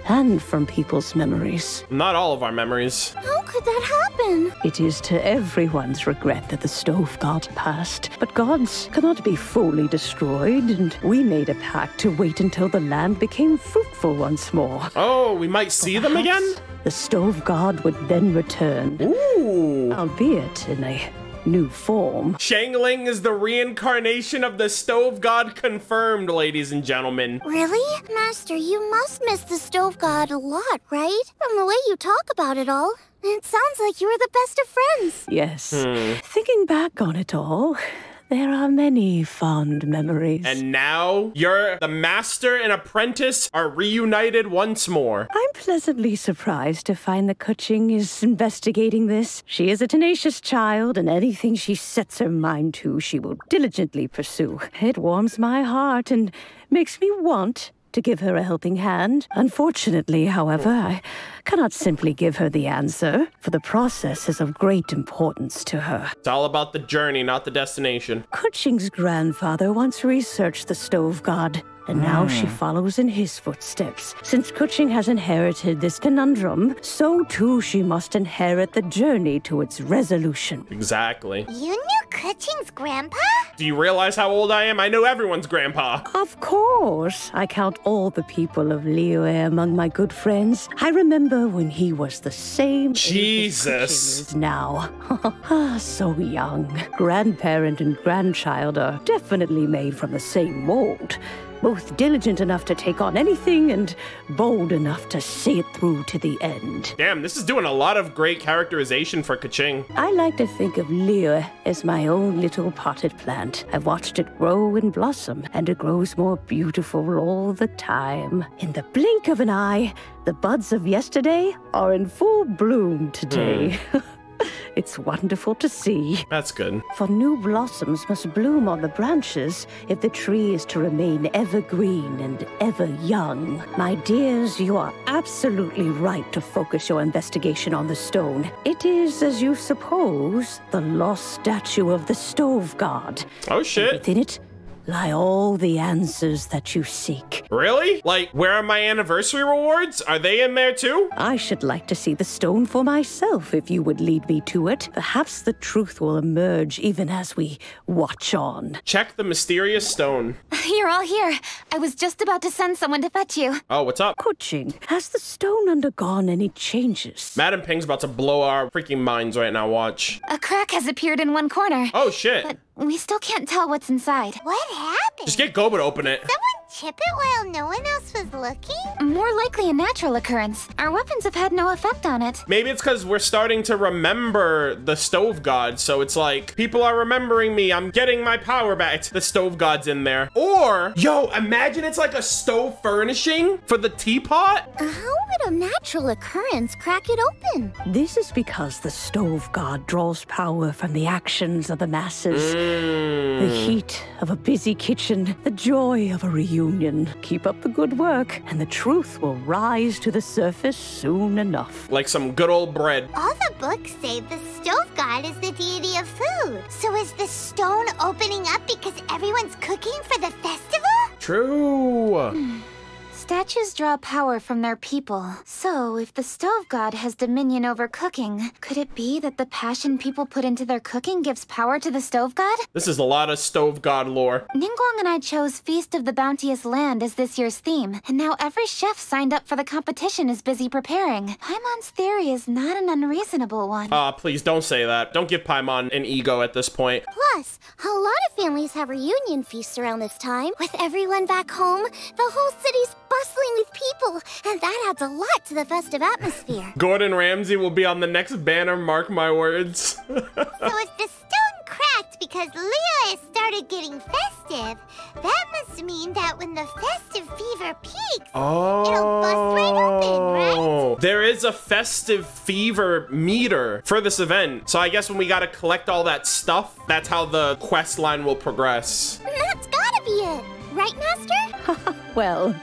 T: and from people's memories.
A: Not all of our memories.
D: How could that happen?
T: It is to everyone's regret that the Stove God passed. But gods cannot be fully destroyed, and we made a pact to wait until the land became fruitful once more.
A: Oh, we might see them again?
T: The Stove God would then return.
A: Ooh.
T: Albeit in a new form.
A: Shangling is the reincarnation of the Stove God confirmed, ladies and gentlemen.
D: Really? Master, you must miss the Stove God a lot, right? From the way you talk about it all. It sounds like you were the best of friends.
T: Yes. Thinking back on it all, there are many fond memories.
A: And now, you're the master and apprentice are reunited once more.
T: I'm pleasantly surprised to find that Kuching is investigating this. She is a tenacious child, and anything she sets her mind to, she will diligently pursue. It warms my heart and makes me want to give her a helping hand. Unfortunately, however, I cannot simply give her the answer, for the process is of great importance to her.
A: It's all about the journey, not the destination.
T: Kuching's grandfather once researched the Stove God, and now she follows in his footsteps. Since Kuching has inherited this conundrum, so too she must inherit the journey to its resolution.
A: Exactly.
Q: You knew Kuching's grandpa?
A: Do you realize how old I am? I know everyone's grandpa.
T: Of course. I count all the people of Liyue among my good friends. I remember when he was the same
A: Jesus.
T: age as Kuching is now. So young. Grandparent and grandchild are definitely made from the same mold. Both diligent enough to take on anything and bold enough to see it through to the end.
A: Damn, this is doing a lot of great characterization for Kuching.
T: I like to think of Liyue as my own little potted plant. I've watched it grow and blossom, and it grows more beautiful all the time. In the blink of an eye, the buds of yesterday are in full bloom today. It's wonderful to see.
A: That's good.
T: For new blossoms must bloom on the branches if the tree is to remain evergreen and ever young. My dears, you are absolutely right to focus your investigation on the stone. It is, as you suppose, the lost statue of the Stove God.
A: Oh, shit.
T: And within it, lie all the answers that you seek.
A: Really? Like, where are my anniversary rewards? Are they in there too?
T: I should like to see the stone for myself if you would lead me to it. Perhaps the truth will emerge even as we watch on.
A: Check the mysterious stone.
F: You're all here. I was just about to send someone to fetch you.
A: Oh, what's up?
T: Kuching, has the stone undergone any changes?
A: Madam Ping's about to blow our freaking minds right now, watch.
F: A crack has appeared in one corner.
A: Oh, shit.
F: But we still can't tell what's inside.
Q: What happened?
A: Just get Guoba to open it.
Q: Someone chip it while no one else was looking?
F: More likely a natural occurrence. Our weapons have had no effect on it.
A: Maybe it's because we're starting to remember the stove god, so it's like, people are remembering me, I'm getting my power back. The stove god's in there. Or, yo, imagine it's like a stove furnishing for the teapot.
D: How would a natural occurrence crack it open?
T: This is because the stove god draws power from the actions of the masses. The heat of a busy kitchen, the joy of a reunion. Keep up the good work, and the truth will rise to the surface soon enough.
A: Like some good old bread.
Q: All the books say the stove god is the deity of food. So is the stone opening up because everyone's cooking for the festival?
A: True.
F: Statues draw power from their people. So, if the stove god has dominion over cooking, could it be that the passion people put into their cooking gives power to the stove god?
A: This is a lot of stove god lore.
F: Ningguang and I chose Feast of the Bounteous Land as this year's theme, and now every chef signed up for the competition is busy preparing. Paimon's theory is not an unreasonable one.
A: Please don't say that. Don't give Paimon an ego at this point.
D: Plus, a lot of families have reunion feasts around this time. With everyone back home, the whole city's bustling with people, and that adds a lot to the festive atmosphere.
A: Gordon Ramsay will be on the next banner, mark my words.
Q: So if the stone cracked because Liyue started getting festive, that must mean that when the festive fever peaks, it'll bust right open, right?
A: There is a festive fever meter for this event. So I guess when we gotta collect all that stuff, that's how the quest line will progress.
D: That's gotta be it, right, Master?
T: Well,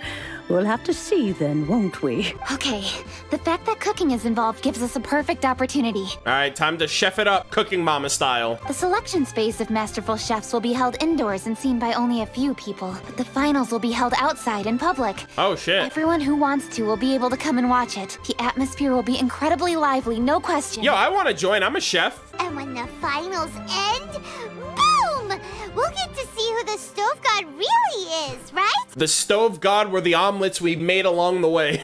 T: we'll have to see then, won't we?
F: Okay, the fact that cooking is involved gives us a perfect opportunity.
A: All right, time to chef it up, cooking mama style.
F: The selection phase of masterful chefs will be held indoors and seen by only a few people, but the finals will be held outside in public.
A: Oh, shit.
F: Everyone who wants to will be able to come and watch it. The atmosphere will be incredibly lively, no question.
A: Yo, I want to join. I'm a chef.
Q: And when the finals end, boom! We'll get to see who the stove god really is, right?
A: The stove god were the omelets we made along the way.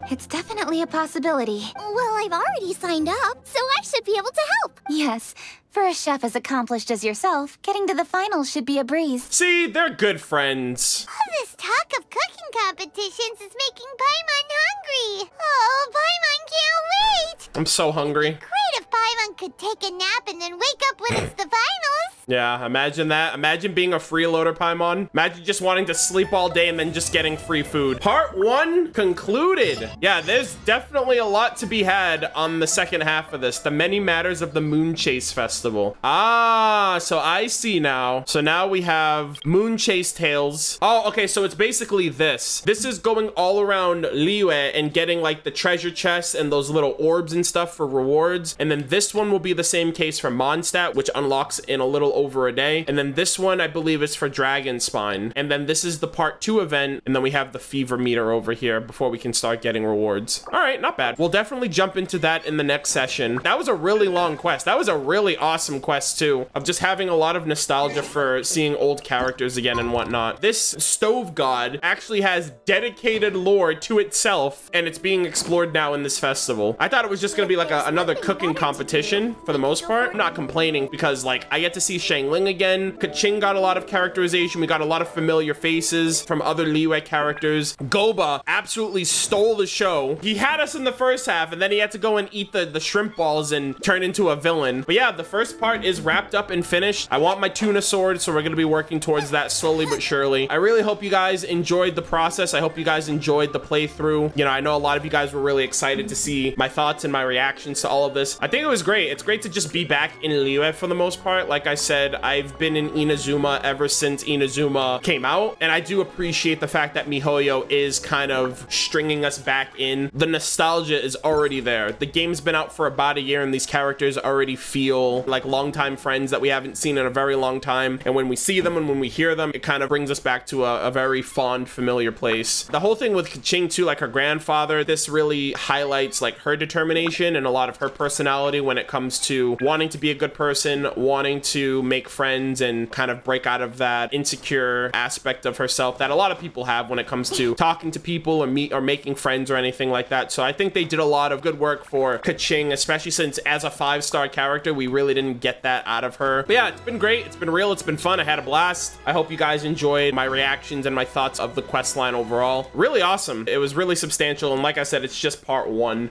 F: It's definitely a possibility.
D: Well, I've already signed up, so I should be able to help.
F: Yes. For a chef as accomplished as yourself, getting to the finals should be a breeze.
A: See, they're good friends.
Q: All this talk of cooking competitions is making Paimon hungry. Oh, Paimon can't wait.
A: I'm so hungry.
Q: Great if Paimon could take a nap and then wake up when it's the finals.
A: Yeah, imagine that. Imagine being a freeloader, Paimon. Imagine just wanting to sleep all day and then just getting free food. Part 1 concluded. Yeah, there's definitely a lot to be had on the second half of this. The many matters of the Moonchase Festival. Ah, so I see now. So now we have Moonchase Tales. Oh, okay, so it's basically this. This is going all around Liyue and getting like the treasure chests and those little orbs and stuff for rewards. And then this one will be the same case for Mondstadt, which unlocks in a little over a day. And then this one, I believe, is for Dragon Spine. And then this is the part 2 event. And then we have the fever meter over here before we can start getting rewards. All right, not bad. We'll definitely jump into that in the next session. That was a really long quest. That was a really awesome quest too, of just having a lot of nostalgia for seeing old characters again and whatnot. This stove god actually has dedicated lore to itself, and it's being explored now in this festival. I thought it was just gonna be like another cooking competition for the most part. I'm not complaining because like I get to see Shangling again. Kaching got a lot of characterization. We got a lot of familiar faces from other Liyue characters. Guoba absolutely stole the show. He had us in the first half, and then he had to go and eat the shrimp balls and turn into a villain. But yeah, the first part is wrapped up and finished. I want my tuna sword, so we're gonna be working towards that slowly but surely. I really hope you guys enjoyed the process. I hope you guys enjoyed the playthrough. You know, I know a lot of you guys were really excited to see my thoughts and my reactions to all of this. I think it was great. It's great to just be back in Liyue for the most part. Like I said, said, I've been in Inazuma ever since Inazuma came out, and I do appreciate the fact that MiHoYo is kind of stringing us back in. The nostalgia is already there. The game's been out for about a year, and these characters already feel like longtime friends that we haven't seen in a very long time, and when we see them and when we hear them, it kind of brings us back to a very fond, familiar place. The whole thing with Keqing too, like her grandfather, this really highlights like her determination and a lot of her personality when it comes to wanting to be a good person, wanting to make friends, and kind of break out of that insecure aspect of herself that a lot of people have when it comes to talking to people or making friends or anything like that. So I think they did a lot of good work for Keqing, especially since as a 5-star character, we really didn't get that out of her. But yeah, it's been great. It's been real. It's been fun. I had a blast. I hope you guys enjoyed my reactions and my thoughts of the quest line overall. Really awesome. It was really substantial. And like I said, it's just part 1.